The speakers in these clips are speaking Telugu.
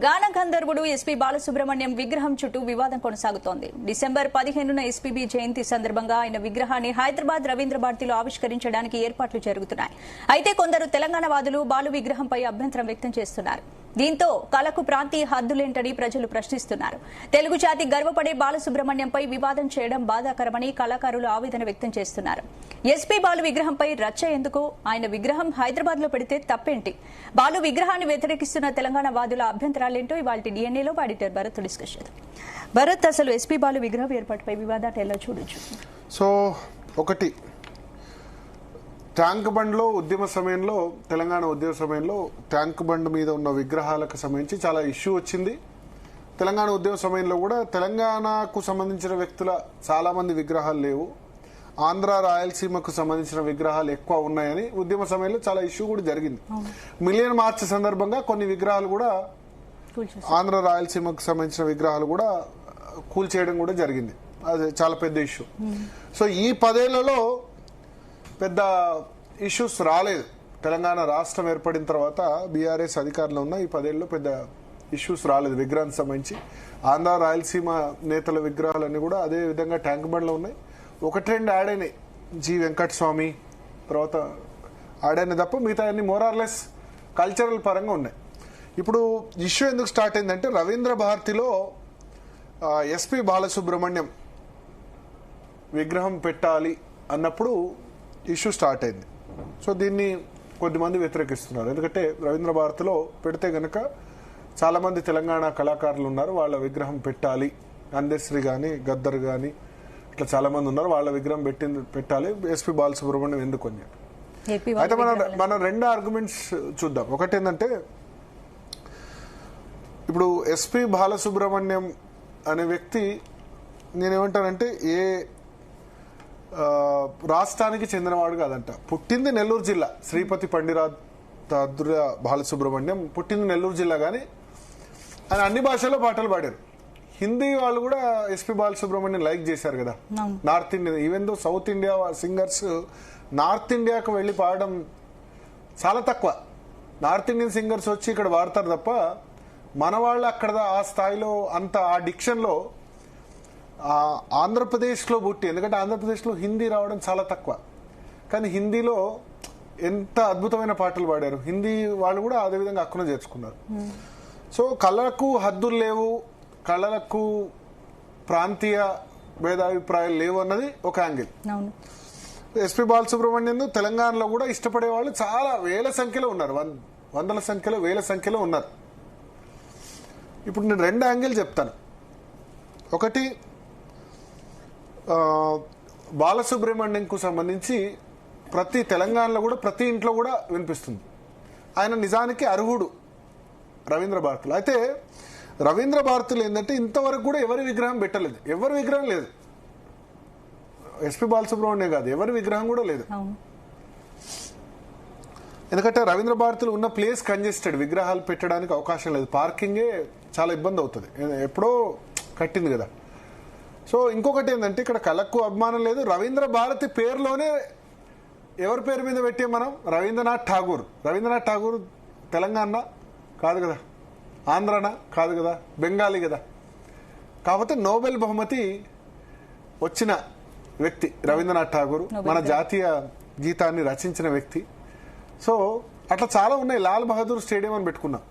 గాన గంధర్వుడు ఎస్పీ బాలసుబ్రహ్మణ్యం విగ్రహం చుట్టూ వివాదం కొనసాగుతోంది. డిసెంబర్ 15న ఎస్పీబీ జయంతి సందర్భంగా ఆయన విగ్రహాన్ని హైదరాబాద్ రవీంద్ర భారతిలో ఆవిష్కరించడానికి ఏర్పాట్లు జరుగుతున్నాయి. అయితే కొందరు తెలంగాణ వాదులు బాలు విగ్రహంపై అభ్యంతరం వ్యక్తం చేస్తున్నారు. దీంతో కళకు ప్రాంతీయ హద్దులేంటని ప్రజలు ప్రశ్నిస్తున్నారు. తెలుగు జాతి గర్వపడే బాలసుబ్రహ్మణ్యంపై వివాదం చేయడం బాధాకరమని కళాకారులు ఆవేదన వ్యక్తం చేస్తున్నారు. ఎస్పీ బాలు విగ్రహంపై రచ్చ ఎందుకు? ఆయన విగ్రహం హైదరాబాద్ లో పెడితే తప్పేంటి? బాలు విగ్రహాన్ని వ్యతిరేకిస్తున్న తెలంగాణ వాదుల అభ్యంతరాలేంటో ఇవాళ డిఎన్ఏలో ఆడిటర్ భరత్ డిస్కస్ చేద్దాం. భరత్, అసలు ఎస్పీ బాలు విగ్రహం ఏర్పాటుపై వివాదాన్ని ఎలా చూడొచ్చు? సో ఒకటి, ట్యాంక్ బండ్లో ఉద్యమ సమయంలో, తెలంగాణ ఉద్యమ సమయంలో ట్యాంక్ బండ్ మీద ఉన్న విగ్రహాలకు సంబంధించి చాలా ఇష్యూ వచ్చింది. తెలంగాణ ఉద్యమ సమయంలో కూడా తెలంగాణకు సంబంధించిన వ్యక్తుల చాలా మంది విగ్రహాలు లేవు, ఆంధ్ర రాయలసీమకు సంబంధించిన విగ్రహాలు ఎక్కువ ఉన్నాయని ఉద్యమ సమయంలో చాలా ఇష్యూ కూడా జరిగింది. మిలియన్ మార్చ్ సందర్భంగా కొన్ని విగ్రహాలు కూడా, ఆంధ్ర రాయలసీమకు సంబంధించిన విగ్రహాలు కూడా కూల్చేయడం కూడా జరిగింది. అది చాలా పెద్ద ఇష్యూ. సో ఈ 10 ఏళ్లలో పెద్ద ఇష్యూస్ రాలేదు. తెలంగాణ రాష్ట్రం ఏర్పడిన తర్వాత బీఆర్ఎస్ అధికారంలో ఉన్న ఈ 10 ఏళ్ళలో పెద్ద ఇష్యూస్ రాలేదు విగ్రహానికి సంబంధించి. ఆంధ్ర రాయలసీమ నేతల విగ్రహాలన్నీ కూడా అదే విధంగా ట్యాంక్ బండ్లో ఉన్నాయి. 1-2 యాడ్ అయినాయి, జి వెంకటస్వామి తర్వాత యాడ్ అయిన తప్ప మిగతా అన్ని మోరార్లెస్ కల్చరల్ పరంగా ఉన్నాయి. ఇప్పుడు ఇష్యూ ఎందుకు స్టార్ట్ అయిందంటే, రవీంద్ర భారతిలో ఎస్పీ బాలసుబ్రహ్మణ్యం విగ్రహం పెట్టాలి అన్నప్పుడు ఇష్యూ స్టార్ట్ అయింది. సో దీన్ని కొద్దిమంది వ్యతిరేకిస్తున్నారు. ఎందుకంటే రవీంద్ర భారతిలో పెడితే గనక చాలా మంది తెలంగాణ కళాకారులు ఉన్నారు, వాళ్ళ విగ్రహం పెట్టాలి. అందశ్రీ కానీ, గద్దర్ కానీ ఇట్లా చాలా మంది ఉన్నారు, వాళ్ళ విగ్రహం పెట్టాలి, ఎస్పీ బాలసుబ్రహ్మణ్యం ఎందుకు అని. అయితే మనం 2 ఆర్గ్యుమెంట్స్ చూద్దాం. ఒకటి ఏంటంటే, ఇప్పుడు ఎస్పీ బాలసుబ్రహ్మణ్యం అనే వ్యక్తి, నేనేమంటానంటే ఏ రాష్ట్రానికి చెందినవాడు కాదంట. పుట్టింది నెల్లూరు జిల్లా, శ్రీపతి పండిరాద్ర బాలసుబ్రహ్మణ్యం పుట్టింది నెల్లూరు జిల్లా. కానీ ఆయన అన్ని భాషల్లో పాటలు పాడారు. హిందీ వాళ్ళు కూడా ఎస్పీ బాలసుబ్రహ్మణ్యం లైక్ చేశారు కదా. North India, even though south India singers north ఇండియాకు వెళ్ళి పాడడం చాలా తక్కువ. నార్త్ ఇండియన్ సింగర్స్ వచ్చి ఇక్కడ పాడతారు తప్ప మన వాళ్ళు అక్కడ ఆ స్థాయిలో అంత ఆ డిక్షన్లో ఆంధ్రప్రదేశ్లో పుట్టి, ఎందుకంటే ఆంధ్రప్రదేశ్లో హిందీ రావడం చాలా తక్కువ, కానీ హిందీలో ఎంత అద్భుతమైన పాటలు పాడారు. హిందీ వాళ్ళు కూడా అదేవిధంగా హక్కున చేర్చుకున్నారు. సో కళలకు హద్దులు లేవు, కళలకు ప్రాంతీయ భేదాభిప్రాయాలు లేవు అన్నది ఒక యాంగిల్. ఎస్పీ బాలసుబ్రహ్మణ్యం తెలంగాణలో కూడా ఇష్టపడే వాళ్ళు చాలా వేల సంఖ్యలో ఉన్నారు, వందల సంఖ్యలో, వేల సంఖ్యలో ఉన్నారు. ఇప్పుడు నేను 2 యాంగిల్ చెప్తాను. ఒకటి, బాలసుబ్రహ్మణ్యంకు సంబంధించి ప్రతి తెలంగాణలో కూడా ప్రతి ఇంట్లో కూడా వినిపిస్తుంది. ఆయన నిజానికి అర్హుడు రవీంద్ర భారతిలో. అయితే రవీంద్ర భారతిలో ఏంటంటే ఇంతవరకు కూడా ఎవరి విగ్రహం పెట్టలేదు, ఎవరి విగ్రహం లేదు. ఎస్పీ బాలసుబ్రహ్మణ్యం కాదు, ఎవరి విగ్రహం కూడా లేదు. ఎందుకంటే రవీంద్ర భారతిలో ఉన్న ప్లేస్ కంజెస్టెడ్, విగ్రహాలు పెట్టడానికి అవకాశం లేదు, పార్కింగే చాలా ఇబ్బంది అవుతుంది, ఎప్పుడో కట్టింది కదా. సో ఇంకొకటి ఏంటంటే, ఇక్కడ కళకు అభిమానం లేదు. రవీంద్ర భారతి పేరులోనే ఎవరి పేరు మీద పెట్టాం మనం? రవీంద్రనాథ్ ఠాగూర్. రవీంద్రనాథ్ ఠాగూర్ తెలంగాణ కాదు కదా, ఆంధ్రనా కాదు కదా, బెంగాలీ కదా. కాకపోతే నోబెల్ బహుమతి వచ్చిన వ్యక్తి రవీంద్రనాథ్ ఠాగూర్, మన జాతీయ గీతాన్ని రచించిన వ్యక్తి. సో అట్లా చాలా ఉన్నాయి. లాల్ బహదూర్ స్టేడియం అని పెట్టుకున్నాం.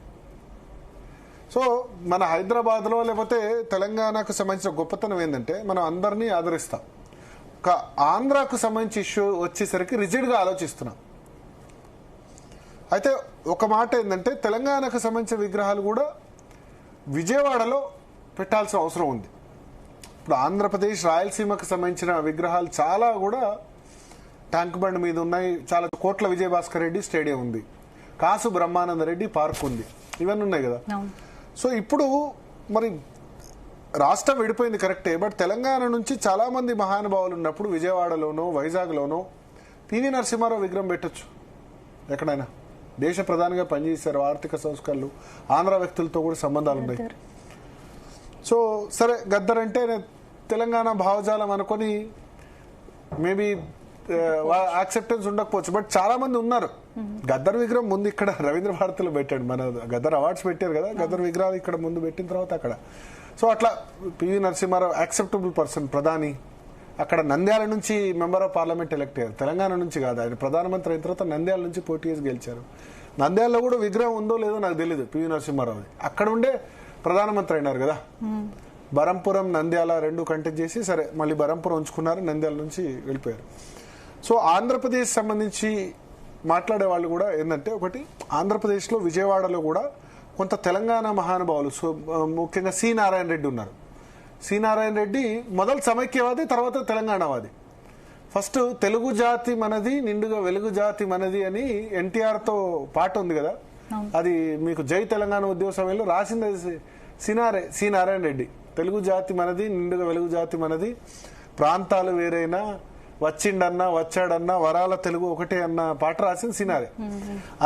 సో మన హైదరాబాద్లో లేకపోతే తెలంగాణకు సంబంధించిన గొప్పతనం ఏంటంటే, మనం అందరినీ ఆదరిస్తాం. ఒక ఆంధ్రాకు సంబంధించి ఇష్యూ వచ్చేసరికి రిజిడ్గా ఆలోచిస్తున్నాం. అయితే ఒక మాట ఏంటంటే, తెలంగాణకు సంబంధించిన విగ్రహాలు కూడా విజయవాడలో పెట్టాల్సిన అవసరం ఉంది. ఇప్పుడు ఆంధ్రప్రదేశ్ రాయలసీమకు సంబంధించిన విగ్రహాలు చాలా కూడా ట్యాంక్ బండ్ మీద ఉన్నాయి. చాలా కోట్ల విజయభాస్కర్ రెడ్డి స్టేడియం ఉంది, కాసు బ్రహ్మానంద రెడ్డి పార్క్ ఉంది, ఇవన్నీ ఉన్నాయి కదా. సో ఇప్పుడు మరి రాష్ట్రం విడిపోయింది కరెక్టే, బట్ తెలంగాణ నుంచి చాలా మంది మహానుభావులు ఉన్నప్పుడు విజయవాడలోనో వైజాగ్లోనో పివి నరసింహారావు విగ్రహం పెట్టచ్చు. ఎక్కడైనా దేశ ప్రధానిగా పనిచేశారు, ఆర్థిక సంస్కరణలు, ఆంధ్ర వ్యక్తులతో కూడా సంబంధాలు ఉన్నాయి. సో సరే, గద్దర్ అంటే తెలంగాణ భావజాలం అనుకొని మేబీ యాక్సెప్టెన్స్ ఉండకపోవచ్చు, బట్ చాలా మంది ఉన్నారు. గద్దర్ విగ్రహం ముందు ఇక్కడ రవీంద్ర భారతిలో పెట్టాడు, మన గద్దర్ అవార్డ్స్ పెట్టారు కదా, గద్దర్ విగ్రహాలు ఇక్కడ ముందు పెట్టిన తర్వాత అక్కడ. సో అట్లా పివి నరసింహారావు యాక్సెప్టబుల్ పర్సన్, ప్రధాని. అక్కడ నంద్యాల నుంచి మెంబర్ ఆఫ్ పార్లమెంట్ ఎలక్ట్ అయ్యారు, తెలంగాణ నుంచి కాదు. ఆయన ప్రధానమంత్రి అయిన తర్వాత నంద్యాల నుంచి పోటీ చేసి గెలిచారు. నంద్యాలలో కూడా విగ్రహం ఉందో లేదో నాకు తెలియదు పివి నరసింహారావు. అక్కడ ఉండే ప్రధానమంత్రి అయినారు కదా. బరంపురం నంద్యాల రెండు కంటెక్ట్ చేసి సరే మళ్ళీ బరంపురం ఉంచుకున్నారు, నంద్యాల నుంచి వెళ్ళిపోయారు. సో ఆంధ్రప్రదేశ్ సంబంధించి మాట్లాడే వాళ్ళు కూడా ఏంటంటే, ఒకటి ఆంధ్రప్రదేశ్లో విజయవాడలో కూడా కొంత తెలంగాణ మహానుభావులు, సో ముఖ్యంగా సి నారాయణ రెడ్డి ఉన్నారు. సి నారాయణ రెడ్డి మొదలు సమైక్యవాది, తర్వాత తెలంగాణవాది. ఫస్ట్ తెలుగు జాతి మనది, నిండుగా వెలుగు జాతి మనది అని ఎన్టీఆర్తో పాట ఉంది కదా, అది మీకు జై తెలంగాణ ఉద్యమ సమయంలో రాసింది సి నారాయణ రెడ్డి. తెలుగు జాతి మనది, నిండుగా వెలుగు జాతి మనది, ప్రాంతాలు వేరైనా వచ్చిండన్నా వచ్చాడన్నా వరాల తెలుగు ఒకటే అన్న పాట రాసింది సినారే.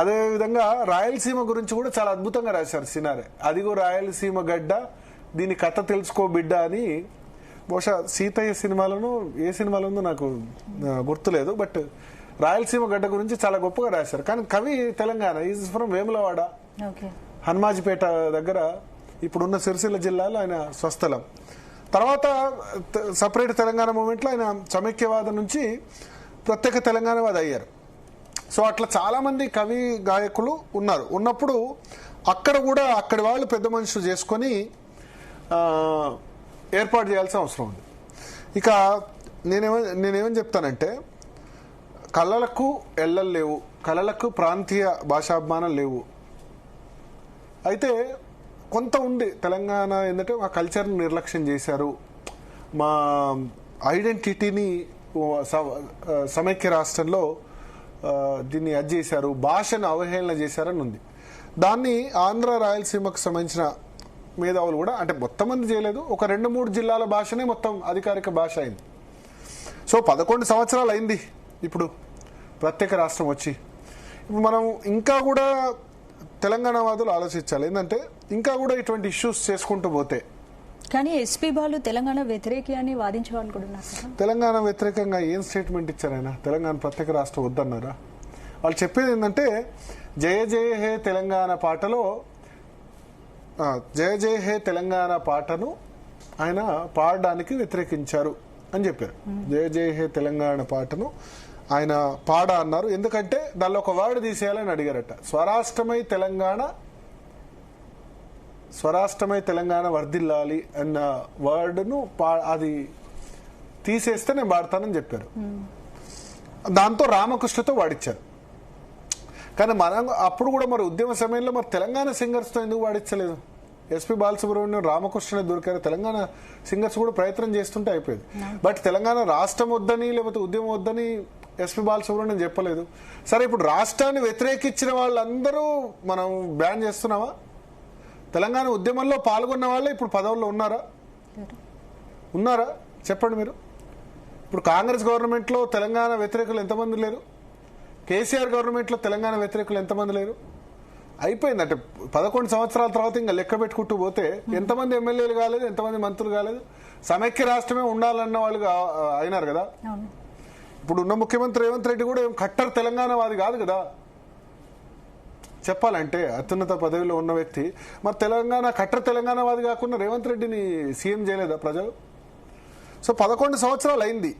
అదే విధంగా రాయలసీమ గురించి కూడా చాలా అద్భుతంగా రాశారు సినారే. అదిగో రాయలసీమ గడ్డ, దీని కథ తెలుసుకో బిడ్డ అని. బహుశా సీతయ్య సినిమాలను ఏ సినిమాలో ఉందో నాకు గుర్తులేదు, బట్ రాయలసీమ గడ్డ గురించి చాలా గొప్పగా రాశారు. కానీ కవి తెలంగాణ, ఈజ్ ఫ్రమ్ వేములవాడ, హనుమాజిపేట దగ్గర, ఇప్పుడున్న సిరిసిల్ల జిల్లాలో ఆయన స్వస్థలం. తర్వాత సపరేట్ తెలంగాణ మూమెంట్లో ఆయన సమైక్యవాదం నుంచి ప్రత్యేక తెలంగాణవాది అయ్యారు. సో అట్లా చాలా మంది కవి గాయకులు ఉన్నారు. ఉన్నప్పుడు అక్కడ కూడా అక్కడి వాళ్ళు పెద్ద మనుషులు చేసుకొని ఏర్పాటు చేయాల్సిన అవసరం ఉంది. ఇక నేనేమని చెప్తానంటే, కళలకు ఎల్లలు లేవు, కళలకు ప్రాంతీయ భాషాభిమానం లేవు. అయితే కొంత ఉంది తెలంగాణ ఏంటంటే, మా కల్చర్ని నిర్లక్ష్యం చేశారు, మా ఐడెంటిటీని సమైక్య రాష్ట్రంలో దీన్ని అది చేశారు, భాషను అవహేళన చేశారని ఉంది. దాన్ని ఆంధ్ర రాయలసీమకు సంబంధించిన మేధావులు కూడా, అంటే మొత్తం మంది చేయలేదు, ఒక 2-3 జిల్లాల భాషనే మొత్తం అధికారిక భాష అయింది. సో 11 సంవత్సరాలు అయింది ఇప్పుడు ప్రత్యేక రాష్ట్రం వచ్చి. ఇప్పుడు మనం ఇంకా కూడా తెలంగాణ వాదులు ఆలోచించాలి, ఏంటంటే ఇంకా కూడా ఇటువంటి ఇష్యూస్ చేసుకుంటూ పోతే. కానీ ఎస్పీ బాలు తెలంగాణ వ్యతిరేకి అని వాదించే వాళ్ళు కూడా ఉన్నారు. తెలంగాణ వ్యతిరేకంగా ఏం స్టేట్మెంట్ ఇచ్చారైనా? తెలంగాణ ప్రత్యేక రాష్ట్రం వద్దన్నారా? వాళ్ళు చెప్పేది ఏంటంటే, జయ జయ హే తెలంగాణ పాటలో, జయ జయ హే తెలంగాణ పాటను ఆయన పాడడానికి వ్యతిరేకించారు అని చెప్పారు. జయ జయ హే తెలంగాణ పాటను ఆయన పాడ అన్నారు, ఎందుకంటే దానిలో ఒక వర్డ్ తీసేయాలని అడిగారట. స్వరాష్ట్రమై తెలంగాణ వర్ధిల్లాలి అన్న వర్డ్ను అది తీసేస్తే నేను పాడతానని చెప్పారు. దాంతో రామకృష్ణతో వాడిచ్చారు. కానీ మనం అప్పుడు కూడా మరి ఉద్యమ సమయంలో మరి తెలంగాణ సింగర్స్తో ఎందుకు వాడించలేదు? ఎస్పీ బాలసుబ్రహ్మణ్యం, రామకృష్ణ దొరికారు, తెలంగాణ సింగర్స్ కూడా ప్రయత్నం చేస్తుంటే అయిపోయింది. బట్ తెలంగాణ రాష్ట్రం వద్దని లేకపోతే ఉద్యమం వద్దని ఎస్పీ బాలసుబ్రహ్మణ్యం చెప్పలేదు. సరే, ఇప్పుడు రాష్ట్రాన్ని వ్యతిరేకించిన వాళ్ళందరూ మనం బ్యాన్ చేస్తున్నామా? తెలంగాణ ఉద్యమంలో పాల్గొన్న వాళ్ళే ఇప్పుడు పదవుల్లో ఉన్నారా చెప్పండి మీరు. ఇప్పుడు కాంగ్రెస్ గవర్నమెంట్లో తెలంగాణ వ్యతిరేకులు ఎంతమంది లేరు? కేసీఆర్ గవర్నమెంట్లో తెలంగాణ వ్యతిరేకులు ఎంతమంది లేరు? అయిపోయింది. అంటే 11 సంవత్సరాల తర్వాత ఇంకా లెక్క పెట్టుకుంటూ పోతే ఎంతమంది ఎమ్మెల్యేలు కాలేదు, ఎంతమంది మంత్రులు కాలేదు. సమైక్య రాష్ట్రమే ఉండాలన్న వాళ్ళు అయినారు కదా. ఇప్పుడు ఉన్న ముఖ్యమంత్రి రేవంత్ రెడ్డి కూడా ఏం కట్టర్ తెలంగాణవాది కాదు కదా చెప్పాలంటే, అత్యున్నత పదవిలో ఉన్న వ్యక్తి. మరి కట్టర్ తెలంగాణవాది కాకుండా రేవంత్ రెడ్డిని సీఎం చేయలేదా ప్రజలు? సో 11 సంవత్సరాలు అయింది.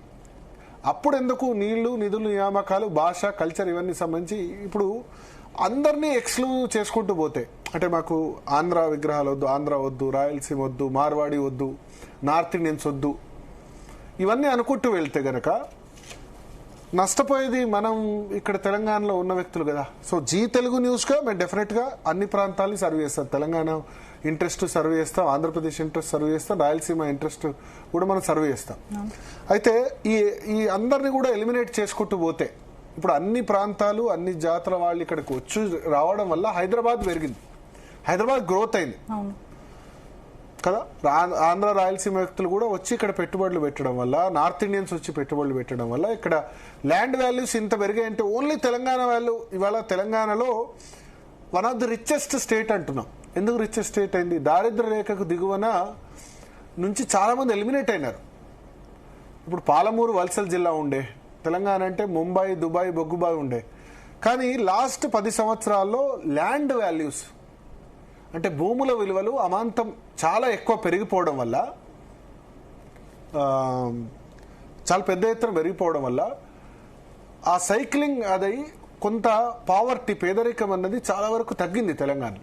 అప్పుడు ఎందుకు నీళ్లు, నిధులు, నియామకాలు, భాష, కల్చర్ ఇవన్నీ సంబంధించి ఇప్పుడు అందరినీ ఎక్స్క్లూజ్ చేసుకుంటూ పోతే, అంటే మాకు ఆంధ్ర విగ్రహాలు వద్దు, ఆంధ్ర వద్దు, రాయలసీమ వద్దు, మార్వాడి వద్దు, నార్త్ ఇండియన్స్ వద్దు, ఇవన్నీ అనుకుంటూ వెళ్తే గనక నష్టపోయేది మనం ఇక్కడ తెలంగాణలో ఉన్న వ్యక్తులు కదా. సో జీ తెలుగు న్యూస్గా మేము డెఫినెట్గా అన్ని ప్రాంతాలని సర్వ్ చేస్తాం. తెలంగాణ ఇంట్రెస్ట్ సర్వ్ చేస్తాం, ఆంధ్రప్రదేశ్ ఇంట్రెస్ట్ సర్వ్ చేస్తాం, రాయలసీమ ఇంట్రెస్ట్ కూడా మనం సర్వ్ చేస్తాం. అయితే ఈ అందరినీ కూడా ఎలిమినేట్ చేసుకుంటూ పోతే ఇప్పుడు అన్ని ప్రాంతాలు, అన్ని జాతుల వాళ్ళు ఇక్కడికి వచ్చి రావడం వల్ల హైదరాబాద్ పెరిగింది, హైదరాబాద్ గ్రోత్ అయింది కదా. ఆంధ్ర రాయలసీమ వ్యక్తులు కూడా వచ్చి ఇక్కడ పెట్టుబడులు పెట్టడం వల్ల, నార్త్ ఇండియన్స్ వచ్చి పెట్టుబడులు పెట్టడం వల్ల ఇక్కడ ల్యాండ్ వాల్యూస్ ఇంత పెరిగాయంటే ఓన్లీ తెలంగాణ వాళ్ళు ఇవాళ తెలంగాణలో one of the richest state అంటున్నాం. ఎందుకు రిచెస్ట్ స్టేట్ అయింది? దారిద్ర్య రేఖకు దిగువన నుంచి చాలా మంది ఎలిమినేట్ అయినారు. ఇప్పుడు పాలమూరు వలసల జిల్లా ఉండే, తెలంగాణ అంటే ముంబై, దుబాయ్, బొగ్గుబాయ్ ఉండే. కానీ లాస్ట్ 10 సంవత్సరాల్లో ల్యాండ్ వాల్యూస్ అంటే భూముల విలువలు అమాంతం చాలా ఎక్కువ పెరిగిపోవడం వల్ల, చాలా పెద్ద ఎత్తున పెరిగిపోవడం వల్ల ఆ సైక్లింగ్ అది కొంత పావర్టీ, పేదరికం అన్నది చాలా వరకు తగ్గింది తెలంగాణ.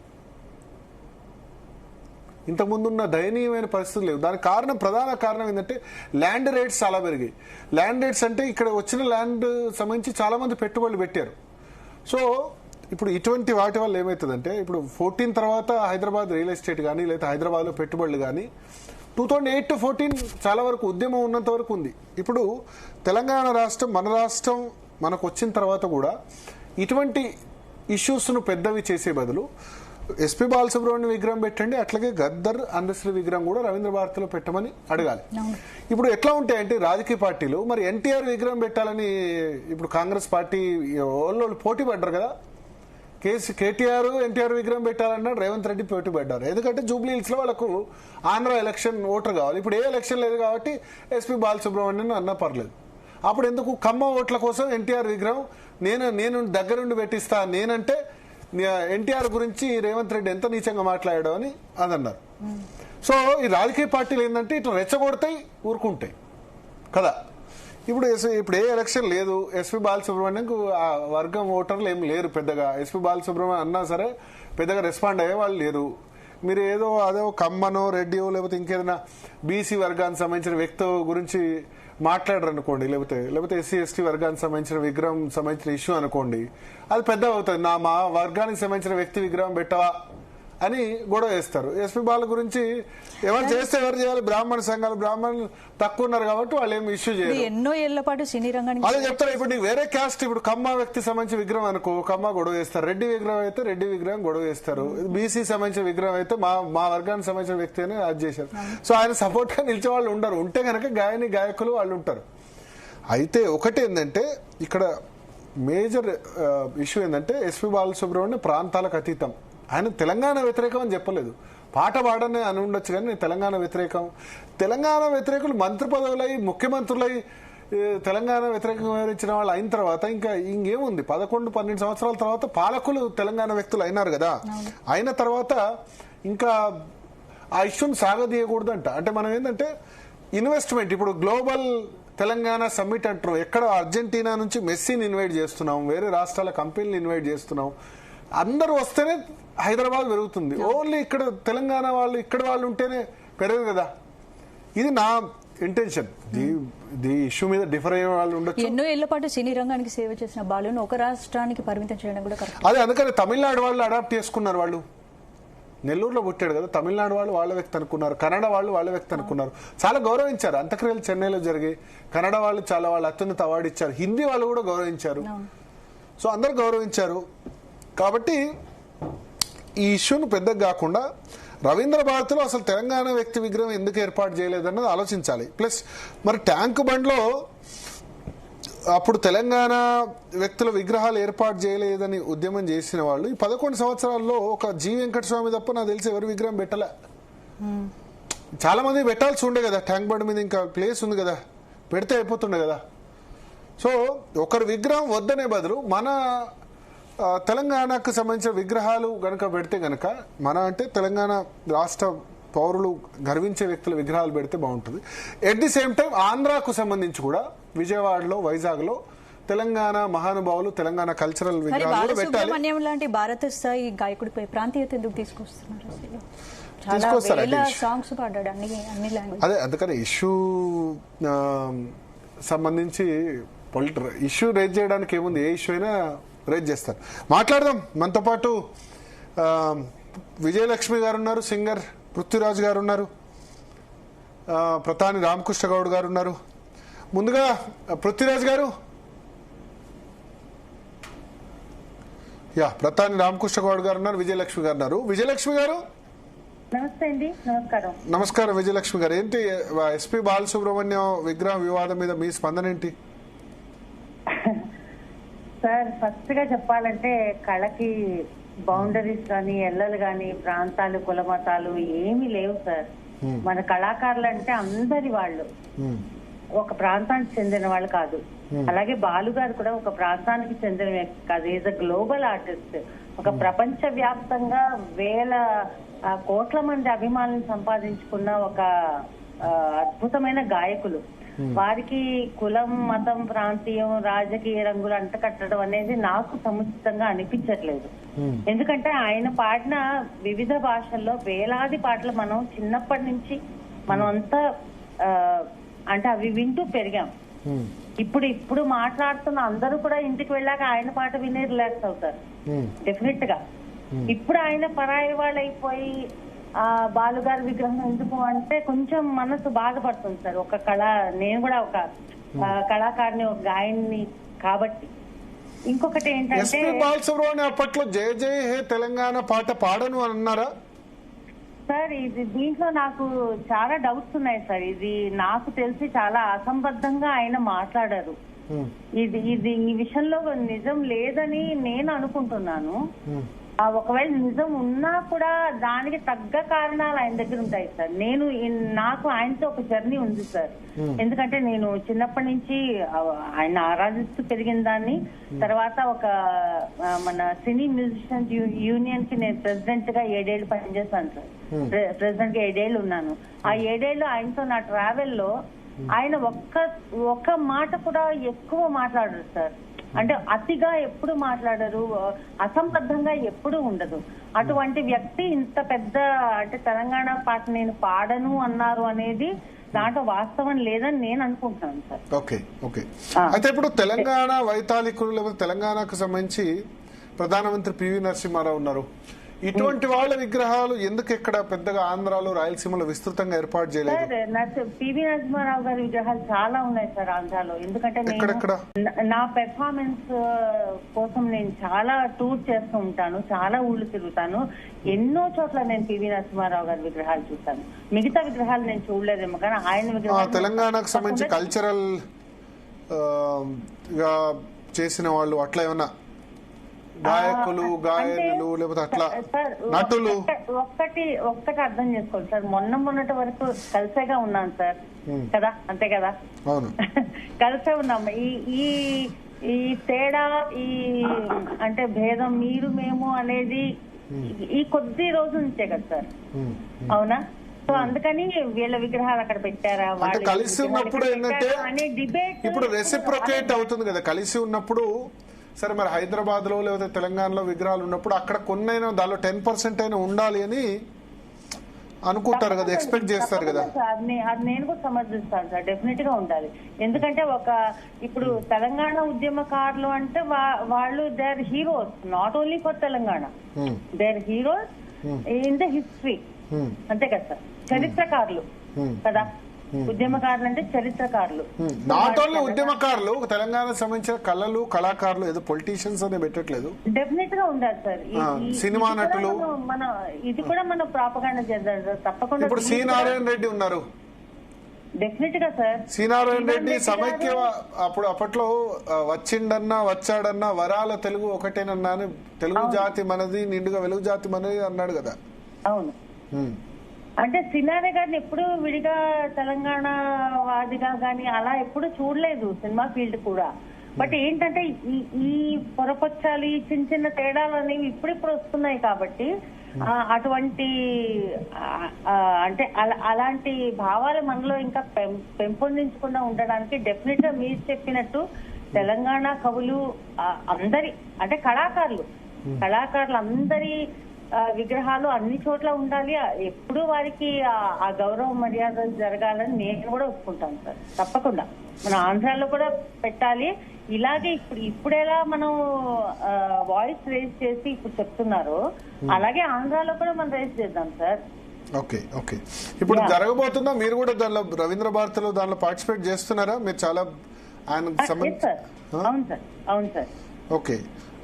ఇంతకుముందున్న దయనీయమైన పరిస్థితులు లేవు. దానికి కారణం, ప్రధాన కారణం ఏంటంటే ల్యాండ్ రేట్స్ చాలా పెరిగాయి. ల్యాండ్ రేట్స్ అంటే ఇక్కడ వచ్చిన ల్యాండ్ సంబంధించి చాలా మంది పెట్టుబడులు పెట్టారు. సో ఇప్పుడు ఇటువంటి వాటి వల్ల ఏమవుతుందంటే, ఇప్పుడు 14 తర్వాత హైదరాబాద్ రియల్ ఎస్టేట్ కానీ లేదా హైదరాబాద్లో పెట్టుబడులు కానీ 2008 to 14 చాలా వరకు ఉద్యమం ఉన్నంత వరకు ఉంది. ఇప్పుడు తెలంగాణ రాష్ట్రం, మన రాష్ట్రం మనకు వచ్చిన తర్వాత కూడా ఇటువంటి ఇష్యూస్ను పెద్దవి చేసే బదులు ఎస్పీ బాలసుబ్రహ్మణ్యం విగ్రహం పెట్టండి, అట్లాగే గద్దర్ అందశ్రీ విగ్రహం కూడా రవీంద్ర భారతిలో పెట్టమని అడగాలి. ఇప్పుడు ఎట్లా ఉంటాయంటే రాజకీయ పార్టీలు, మరి ఎన్టీఆర్ విగ్రహం పెట్టాలని ఇప్పుడు కాంగ్రెస్ పార్టీ వాళ్ళు పోటీ పడ్డారు కదా. కేటీఆర్ ఎన్టీఆర్ విగ్రహం పెట్టాలన్నాడు, రేవంత్ రెడ్డి పోటీ పడ్డారు. ఎందుకంటే జూబ్లీ హిల్స్ లో వాళ్ళకు ఆంధ్ర ఎలక్షన్ ఓటర్ కావాలి. ఇప్పుడు ఏ ఎలక్షన్ లేదు కాబట్టి ఎస్పీ బాలసుబ్రహ్మణ్యం అన్నా పర్లేదు. అప్పుడు ఎందుకు ఖమ్మం ఓట్ల కోసం ఎన్టీఆర్ విగ్రహం నేను దగ్గరుండి పెట్టిస్తా, నేనంటే ఎన్టీఆర్ గురించి రేవంత్ రెడ్డి ఎంత నీచంగా మాట్లాడాడు అని అన్నారు. సో ఈ రాజకీయ పార్టీలు ఏంటంటే ఇట్లా రెచ్చగొడతాయి, ఊరుకుంటాయి కదా. ఇప్పుడు ఏ ఎలక్షన్ లేదు, ఎస్పీ బాలసుబ్రహ్మణ్యంకు ఆ వర్గం ఓటర్లు ఏం లేరు పెద్దగా. ఎస్పీ బాలసుబ్రహ్మణ్యం అన్నా సరే పెద్దగా రెస్పాండ్ అయ్యే వాళ్ళు లేరు. మీరు అదో కమ్మనో రెడ్డియో లేకపోతే ఇంకేదైనా బీసీ వర్గానికి సంబంధించిన వ్యక్తి గురించి మాట్లాడరు అనుకోండి, లేకపోతే ఎస్సీ ఎస్టీ వర్గానికి సంబంధించిన విగ్రహం సంబంధించిన ఇష్యూ అనుకోండి, అది పెద్ద అవుతుంది. మా వర్గానికి సంబంధించిన వ్యక్తి విగ్రహం పెట్టవా అని గొడవ చేస్తారు. ఎస్పీ బాల గురించి ఎవరు చేస్తే ఎవరు చేయాలి, బ్రాహ్మణ సంఘాలు, బ్రాహ్మణులు తక్కువ ఉన్నారు కాబట్టి వాళ్ళు ఏమి ఇష్యూ చేయరు. ఎన్నో ఏళ్ల పాటు సినీ రంగానికి అదే చెప్తారు. ఇప్పుడు నీకు వేరే క్యాస్ట్, ఇప్పుడు కమ్మ వ్యక్తి సంబంధించిన విగ్రహం అనుకో, కమ్మ గొడవ చేస్తారు. రెడ్డి విగ్రహం అయితే రెడ్డి విగ్రహం గొడవ చేస్తారు. బీసీ సంబంధించిన విగ్రహం అయితే మా వర్గానికి సంబంధించిన వ్యక్తి అని అది చేశారు. సో ఆయన సపోర్ట్ గా నిలిచే వాళ్ళు ఉండరు. ఉంటే కనుక గాయకులు వాళ్ళు ఉంటారు. అయితే ఒకటి ఏంటంటే ఇక్కడ మేజర్ ఇష్యూ ఏంటంటే ఎస్పీ బాలసుబ్రహ్మణ్యం ప్రాంతాలకు అతీతం. ఆయన తెలంగాణ వ్యతిరేకం అని చెప్పలేదు, పాట పాడనే అని ఉండొచ్చు, కానీ నేను తెలంగాణ వ్యతిరేకులు మంత్రి పదవులై ముఖ్యమంత్రులై తెలంగాణ వ్యతిరేకంగా వివరించిన వాళ్ళు అయిన తర్వాత ఇంకా ఇంకేముంది, 11-12 సంవత్సరాల తర్వాత పాలకులు తెలంగాణ వ్యక్తులు అయినారు కదా. అయిన తర్వాత ఇంకా ఆ ఇష్యూని సాగదీయకూడదంట. అంటే మనం ఏంటంటే ఇన్వెస్ట్మెంట్, ఇప్పుడు గ్లోబల్ తెలంగాణ సమ్మిట్ అంటున్నాం, ఎక్కడ అర్జెంటీనా నుంచి మెస్సీని ఇన్వైట్ చేస్తున్నాం, వేరే రాష్ట్రాల కంపెనీలు ఇన్వైట్ చేస్తున్నాం. అందరూ వస్తేనే హైదరాబాద్ పెరుగుతుంది. ఓన్లీ ఇక్కడ తెలంగాణ వాళ్ళు ఇక్కడ వాళ్ళు ఉంటేనే పెరగదు కదా. ఇది నా ఇంటెన్షన్. ది ఇష్యూ మీద డిఫర్ అయ్యే వాళ్ళు ఉండొచ్చు. ఎన్నో ఏళ్ల పాటు సినీ రంగానికి సేవ చేసిన బాలును ఒక రాష్ట్రానికి పరిమితం చేయడం కూడా కరెక్ట్. అదే అందుకని తమిళనాడు వాళ్ళు అడాప్ట్ చేసుకున్నారు. వాళ్ళు నెల్లూరులో పుట్టాడు కదా, తమిళనాడు వాళ్ళు వాళ్ళ వ్యక్తి అనుకున్నారు, కన్నడ వాళ్ళు వాళ్ళ వ్యక్తి అనుకున్నారు. చాలా గౌరవించారు. అంత్యక్రియలు చెన్నైలో జరిగాయి. కన్నడ వాళ్ళు చాలా వాళ్ళు అత్యున్నత అవార్డు ఇచ్చారు. హిందీ వాళ్ళు కూడా గౌరవించారు. సో అందరు గౌరవించారు. కాబట్టి ఈ ఇష్యూను పెద్దగా కాకుండా రవీంద్ర భారతిలో అసలు తెలంగాణ వ్యక్తి విగ్రహం ఎందుకు ఏర్పాటు చేయలేదన్నది ఆలోచించాలి. ప్లస్ మరి ట్యాంక్ బండ్లో అప్పుడు తెలంగాణ వ్యక్తుల విగ్రహాలు ఏర్పాటు చేయలేదని ఉద్యమం చేసిన వాళ్ళు ఈ 11 సంవత్సరాల్లో ఒక జి వెంకటస్వామి తప్ప నాకు తెలిసి ఎవరి విగ్రహం పెట్టలే. చాలా మంది పెట్టాల్సి ఉండే కదా, ట్యాంక్ బండ్ మీద ఇంకా ప్లేస్ ఉంది కదా, పెడితే అయిపోతుండే కదా. సో ఒకరి విగ్రహం వద్దనే బదులు మన తెలంగాణకు సంబంధించిన విగ్రహాలు గనక పెడితే గనక, మన అంటే తెలంగాణ రాష్ట్ర పౌరులు గర్వించే వ్యక్తుల విగ్రహాలు పెడితే బాగుంటుంది. ఎట్ ది సేమ్ టైం ఆంధ్రాకు సంబంధించి కూడా విజయవాడలో, వైజాగ్లో తెలంగాణ మహానుభావులు, తెలంగాణ కల్చరల్ విగ్రహాలు పెట్టాలి. లాంటి భారత స్థాయి గాయకుడిపై ప్రాంతీయత ఎందుకు తీసుకొస్తున్నారు? అదే అందుకని ఇష్యూ సంబంధించి ఇష్యూ రేజ్ చేయడానికి ఏముంది, ఏ ఇష్యూ అయినా రేజ్ చేస్తారు. మాట్లాడదాం. మనతో పాటు విజయలక్ష్మి గారు ఉన్నారు, సింగర్ పృథ్వీరాజ్ గారు ఉన్నారు, ప్రతాని రామకృష్ణ గౌడ్ గారు ఉన్నారు. ముందుగా పృథ్వీరాజ్ గారు, ప్రతాని రామకృష్ణ గౌడ్ గారు ఉన్నారు, విజయలక్ష్మి గారు ఉన్నారు. విజయలక్ష్మి గారు నమస్తే అండి. నమస్కారం. నమస్కారం విజయలక్ష్మి గారు. ఏంటి ఎస్పీ బాలసుబ్రహ్మణ్యం విగ్రహం వివాదం మీద మీ స్పందన ఏంటి? సార్, ఫస్ట్ గా చెప్పాలంటే కళకి బౌండరీస్ కానీ, ఎల్లలు కానీ, ప్రాంతాలు, కుల మతాలు ఏమీ లేవు సార్. మన కళాకారులు అంటే అందరి వాళ్ళు, ఒక ప్రాంతానికి చెందిన వాళ్ళు కాదు. అలాగే బాలు గారు కూడా ఒక ప్రాంతానికి చెందిన వ్యక్తి కాదు, ఈజ్ అ గ్లోబల్ ఆర్టిస్ట్. ఒక ప్రపంచ వ్యాప్తంగా వేల కోట్ల మంది అభిమానులను సంపాదించుకున్న ఒక అద్భుతమైన గాయకులు. వారికి కులం, మతం, ప్రాంతీయం, రాజకీయ రంగులు అంటకట్టడం అనేది నాకు సముచితంగా అనిపించట్లేదు. ఎందుకంటే ఆయన పాడిన వివిధ భాషల్లో వేలాది పాటలు మనం చిన్నప్పటి నుంచి మనం అంతా అంటే అవి వింటూ పెరిగాం. ఇప్పుడు మాట్లాడుతున్న అందరూ కూడా ఇంటికి వెళ్ళాక ఆయన పాట వినే రిలాక్స్ అవుతారు డెఫినెట్ గా. ఇప్పుడు ఆయన పరాయి వాళ్ళు అయిపోయి బాలుగారి విగ్రహం ఎందుకు అంటే కొంచెం మనసు బాధపడుతుంది సార్. ఒక నేను కూడా ఒక కళాకారిని, ఒక గాయని కాబట్టి. ఇంకొకటి ఏంటంటే బాలసుబ్రహ్మణ్యం అప్పట్లో జయ జయ హే తెలంగాణ పాట పాడను అని అన్నారా సార్? ఇది దీంట్లో నాకు చాలా డౌట్స్ ఉన్నాయి సార్. ఇది నాకు తెలిసి చాలా అసంబద్ధంగా ఆయన మాట్లాడారు. ఇది ఈ విషయంలో నిజం లేదని నేను అనుకుంటున్నాను. ఒకవేళ నిజం ఉన్నా కూడా దానికి తగ్గ కారణాలు ఆయన దగ్గర ఉంటాయి సార్. నాకు ఆయనతో ఒక జర్నీ ఉంది సార్. ఎందుకంటే నేను చిన్నప్పటి నుంచి ఆయన ఆరాధిస్తూ పెరిగిన దాన్ని. తర్వాత ఒక మన సినీ మ్యూజిషియన్స్ యూనియన్ కి నేను ప్రెసిడెంట్ గా 7 ఏళ్ళు పనిచేస్తాను సార్. ప్రెసిడెంట్ గా 7 ఏళ్ళు ఉన్నాను. ఆ 7 ఏళ్ళు ఆయనతో నా ట్రావెల్ లో ఆయన ఒక్క మాట కూడా ఎక్కువ మాట్లాడరు సార్. అంటే అతిగా ఎప్పుడు మాట్లాడరు, అసంబద్ధంగా ఎప్పుడు ఉండదు. అటువంటి వ్యక్తి ఇంత పెద్ద అంటే తెలంగాణ పాట నేను పాడను అన్నారు అనేది దాంట్లో వాస్తవం లేదని నేను అనుకుంటున్నాను సార్. Okay okay. అయితే ఇప్పుడు తెలంగాణ వైతాళికులు లేకపోతే తెలంగాణకు సంబంధించి ప్రధానమంత్రి పివి నరసింహారావు ఉన్నారు. ఇటువంటి వాళ్ళ విగ్రహాలు ఎందుకు ఇక్కడ పెద్దగా ఆంధ్రాలో, రాయలసీమలో విస్తృతంగా ఏర్పాటు చేయలేదు? సార్ పివి నరసింహారావు గారి విగ్రహాలు చాలా ఉన్నాయి సార్ ఆంధ్రాలో. ఎందుకంటే నా పెర్ఫార్మెన్స్ కోసం నేను చాలా టూర్ చేస్తూ ఉంటాను, చాలా ఊళ్ళు తిరుగుతాను. ఎన్నో చోట్ల నేను పివి నరసింహారావు గారి విగ్రహాలు చూస్తాను. మిగతా విగ్రహాలు నేను చూడలేదేమో కానీ ఆయన విగ్రహాలు తెలంగాణకు సంబంధించి కల్చరల్ గా చేసిన వాళ్ళు అట్లా ఏమన్నా గాయకులు, గాయకులు లేకపోతే అట్లా నటులు ఒక్కటి అర్థం చేసుకోండి సార్. మొన్నటి వరకు కలిసేగా ఉన్నాం సార్ కదా, అంతే కదా? అవును, కలిసే ఉన్నాం. ఈ తేడా, ఈ అంటే భేదం మీరు మేము అనేది ఈ కొద్ది రోజు నుంచే కదా సార్, అవునా? సో అందుకని వీళ్ళ విగ్రహాలు అక్కడ పెట్టారా, వాళ్ళు కలిసి ఉన్నప్పుడు ఏంటంటే అనే డిబేట్ ఇప్పుడు రెసిప్రొకేట్ అవుతుంది కదా. కలిసి ఉన్నప్పుడు సరే, మరి హైదరాబాద్ లో లేకపోతే తెలంగాణలో విగ్రహాలు ఉన్నప్పుడు అక్కడ కొన్నైనా దానిలో 10% అయినా ఉండాలి అని అనుకుంటారు కదా, ఎక్స్పెక్ట్ చేస్తారు కదా. అది నేను కూడా సమర్థిస్తాను సార్, డెఫినెట్ గా ఉండాలి. ఎందుకంటే ఇప్పుడు తెలంగాణ ఉద్యమకారులు అంటే వాళ్ళు they are heroes, not only for Telangana, they are heroes in the history, అంతే కదా సార్? చరిత్రకారులు కదా, ఉద్యమకారులు అంటే చరిత్రకారులు. నాట్ ఓన్లీ ఉద్యమకారులు, తెలంగాణకు సంబంధించిన కళలు, కళాకారులు, ఏదో పొలిటీషియన్స్ అనే పెట్టట్లేదు. డెఫినెట్ గా ఉండాలి సార్. సినిమా నటులు, ఇది కూడా మనం ప్రాపగాండా చేద్దాం సార్ తప్పకుండా. ఇప్పుడు సి నారాయణ రెడ్డి ఉన్నారు, డెఫినెట్ గా సార్. సి నారాయణ రెడ్డి సమైక్య అప్పట్లో వచ్చిండన్నా వచ్చాడన్నా వరాల తెలుగు ఒకటేనన్నా అని, తెలుగు జాతి మనది, నిండుగా వెలుగు జాతి మనది అన్నాడు కదా. అవును, అంటే సినారే గారిని ఎప్పుడు విడిగా తెలంగాణ వాదిగా గాని అలా ఎప్పుడు చూడలేదు సినిమా ఫీల్డ్ కూడా. బట్ ఏంటంటే ఈ పొరపచ్చాలు, ఈ చిన్న చిన్న తేడాలు అనేవి ఇప్పుడిప్పుడు వస్తున్నాయి కాబట్టి అటువంటి అంటే అలాంటి భావాలు మనలో ఇంకా పెంపొందించకుండా ఉండడానికి డెఫినెట్ గా మీరు చెప్పినట్టు తెలంగాణ కవులు అందరి అంటే కళాకారులు అందరి విగ్రహాలు అన్ని చోట్ల ఉండాలి. ఎప్పుడు వారికి ఆ గౌరవ మర్యాద జరగాలని నేను కూడా ఒప్పుకుంటాను సార్. తప్పకుండా మన ఆంధ్రాలో కూడా పెట్టాలి. ఇలాగే ఇప్పుడు ఎలా మనం వాయిస్ రేజ్ చేసి ఇప్పుడు చెప్తున్నారు, అలాగే ఆంధ్రాలో కూడా మనం రేజ్ చేద్దాం సార్. Okay okay. ఇప్పుడు జరగబోతుందా? మీరు కూడా దానిలో రవీంద్ర భారతిలో దానిలో పార్టిసిపేట్ చేస్తున్నారా? మీరు చాలా అవును సార్, అవును సార్. ఓకే.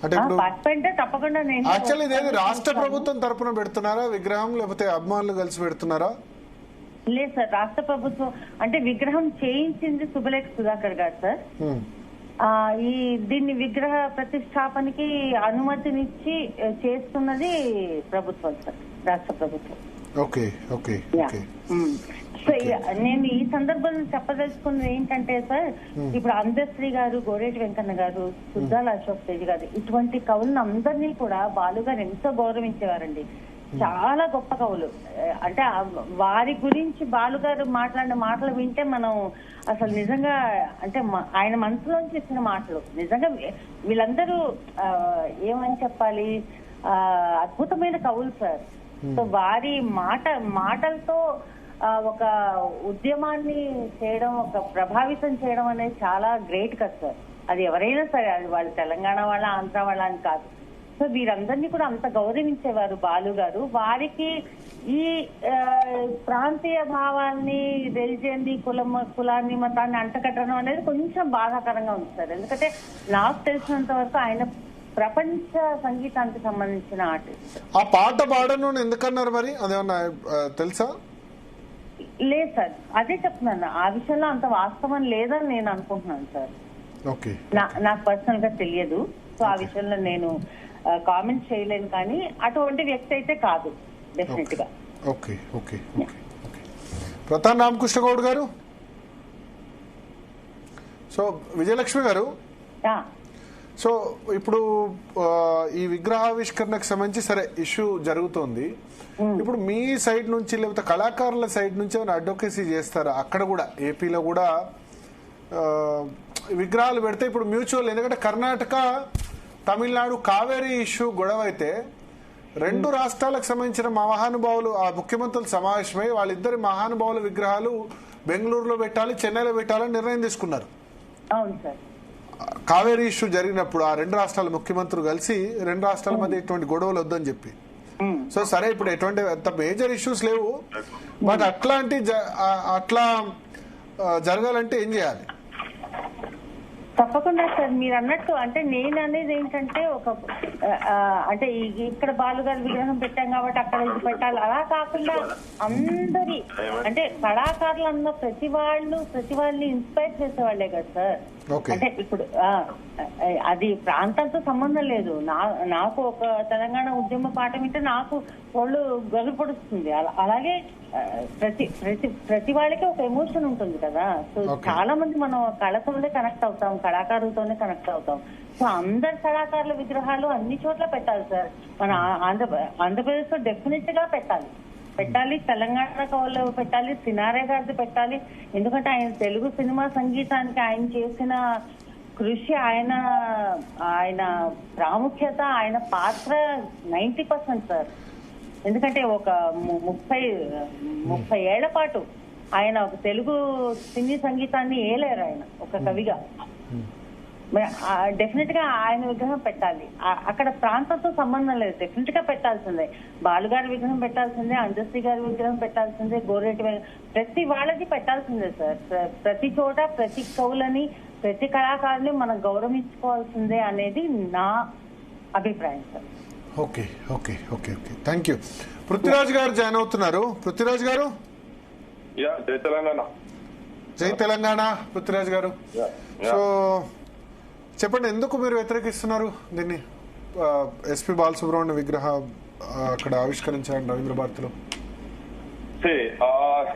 అంటే తప్పకుండా యాక్చువల్లీ ఇదేది రాష్ట్ర ప్రభుత్వం తరఫున పెడుతున్నారా విగ్రహం, లేకపోతే అభిమానులు కలిసి పెడుతున్నారా? లేదు సార్, రాష్ట్ర ప్రభుత్వం అంటే విగ్రహం చేయించింది శుభలేఖ సుధాకర్ గారు సార్. దీన్ని విగ్రహ ప్రతిష్టాపనకి అనుమతినిచ్చి చేస్తున్నది ప్రభుత్వం సార్, రాష్ట్ర ప్రభుత్వం. Okay okay okay. సో నేను ఈ సందర్భంలో చెప్పదలుచుకున్నది ఏంటంటే సార్, ఇప్పుడు అందశ్రీ గారు, గోరేటి వెంకన్న గారు, సుద్దాల అశోక్ తేజ్ గారు, ఇటువంటి కవులను అందరినీ కూడా బాలు గారు ఎంతో గౌరవించేవారండి. చాలా గొప్ప కవులు. అంటే వారి గురించి బాలు గారు మాట్లాడిన మాటలు వింటే మనం అసలు నిజంగా అంటే ఆయన మనసులోంచి ఇచ్చిన మాటలు నిజంగా వీళ్ళందరూ ఏమని చెప్పాలి, అద్భుతమైన కవులు సార్. సో వారి మాటలతో ఒక ఉద్యమాన్ని చేయడం, ఒక ప్రభావితం చేయడం అనేది చాలా గ్రేట్ కదా సార్. అది ఎవరైనా సరే, అది వాళ్ళు తెలంగాణ వాళ్ళ, ఆంధ్ర వాళ్ళ అని కాదు. సో వీరందరినీ కూడా అంత గౌరవించేవారు బాలు గారు. వారికి ఈ ప్రాంతీయ భావాన్ని, రిలిజియన్ని, కులాన్ని, మతాన్ని అంటకట్టడం అనేది కొంచెం బాధాకరంగా ఉంది సార్. ఎందుకంటే నాకు తెలిసినంత వరకు ఆయన ప్రపంచ సంగీతానికి సంబంధించిన ఆర్టిస్ట్. ఆ పాట పాడను ఎందుకన్నారు మరి, అదేమన్నా తెలుసా? లేదు సార్, అదే చెప్తున్నాను, ఆ విషయంలో అంత వాస్తవం లేదని నేను అనుకుంటున్నాను సార్. ఓకే, నాకు పర్సనల్ గా తెలియదు. సో ఆ విషయంలో నేను కామెంట్ చేయలేను, కానీ అటువంటి వ్యక్తి అయితే కాదు డెఫినెట్ గా. Okay okay okay okay. Pratap Ramakrishna Goud గారు, సో విజయలక్ష్మి గారు, సో ఇప్పుడు ఈ విగ్రహావిష్కరణకు సంబంధించి సరే ఇష్యూ జరుగుతోంది. ఇప్పుడు మీ సైడ్ నుంచి లేకపోతే కళాకారుల సైడ్ నుంచి ఏమైనా అడ్వకేసీ చేస్తారా? అక్కడ కూడా ఏపీలో కూడా విగ్రహాలు పెడితే ఇప్పుడు మ్యూచువల్, ఎందుకంటే కర్ణాటక, తమిళనాడు కావేరీ ఇష్యూ గొడవ అయితే రెండు రాష్ట్రాలకు సంబంధించిన మహానుభావులు, ఆ ముఖ్యమంత్రులు సమావేశమై వాళ్ళిద్దరి మహానుభావుల విగ్రహాలు బెంగళూరులో పెట్టాలి, చెన్నైలో పెట్టాలని నిర్ణయం తీసుకున్నారు. అవును సార్. కావేరీ ఇష్యూ జరిగినప్పుడు ఆ రెండు రాష్ట్రాల ముఖ్యమంత్రులు కలిసి రెండు రాష్ట్రాల మధ్య ఎటువంటి గొడవలు వద్దని చెప్పి, సో సరే ఇప్పుడు ఎటువంటి అంత మేజర్ ఇష్యూస్ లేవు, బట్ అట్లా జరగాలంటే ఏం చేయాలి? తప్పకుండా సార్, మీరు అన్నట్టు. అంటే నేను అనేది ఏంటంటే అంటే ఇక్కడ బాలుగారి విగ్రహం పెట్టాం కాబట్టి అక్కడ ఇది పెట్టాలి అలా కాకుండా అందరి అంటే కళాకారులు ప్రతి వాళ్ళని ఇన్స్పైర్ చేసేవాళ్లే కదా సార్. అంటే ఇప్పుడు అది ప్రాంతాలతో సంబంధం లేదు. నాకు ఒక తెలంగాణ ఉద్యమ పాఠం అంటే నాకు వాళ్ళు గగురుపడుస్తుంది. అలాగే ప్రతి వాళ్ళకి ఒక ఎమోషన్ ఉంటుంది కదా. సో చాలా మంది మనం కళతోనే కనెక్ట్ అవుతాం, కళాకారులతోనే కనెక్ట్ అవుతాం. సో అందరి కళాకారుల విగ్రహాలు అన్ని చోట్ల పెట్టాలి సార్. మన ఆంధ్రప్రదేశ్ లో డెఫినెట్ గా పెట్టాలి, తెలంగాణ కవులు పెట్టాలి, సినారే గారిది పెట్టాలి. ఎందుకంటే ఆయన తెలుగు సినిమా సంగీతానికి ఆయన చేసిన కృషి, ఆయన ప్రాముఖ్యత, ఆయన పాత్ర 90% సార్. ఎందుకంటే ఒక 30 ఏళ్ల పాటు ఆయన ఒక తెలుగు సినీ సంగీతాన్ని ఏలేరు ఆయన ఒక కవిగా. డెఫినెట్ గా ఆయన విగ్రహం పెట్టాలి. అక్కడ ప్రాంతంతో సంబంధం లేదు, డెఫినెట్ గా పెట్టాల్సిందే. బాలుగారి విగ్రహం పెట్టాల్సిందే, అందశ్రీ గారి విగ్రహం పెట్టాల్సిందే, గోరేటి ప్రతి వాళ్ళది పెట్టాల్సిందే సార్. ప్రతి చోట ప్రతి కవులని, ప్రతి కళాకారుని మనం గౌరవించుకోవాల్సిందే అనేది నా అభిప్రాయం sir. Okay okay okay okay, thank you. Prithviraj గారు జాయిన్ అవుతున్నారు. పృథ్వీరాజ్ గారు, జై తెలంగాణ. పృథ్వీరాజ్ గారు, సో చెప్పండి, ఎందుకు మీరు వ్యతిరేకిస్తున్నారు దీన్ని, ఎస్పీ బాలసుబ్రహ్మణ్యం విగ్రహ అక్కడ ఆవిష్కరించారు రవీంద్ర భారతిలో?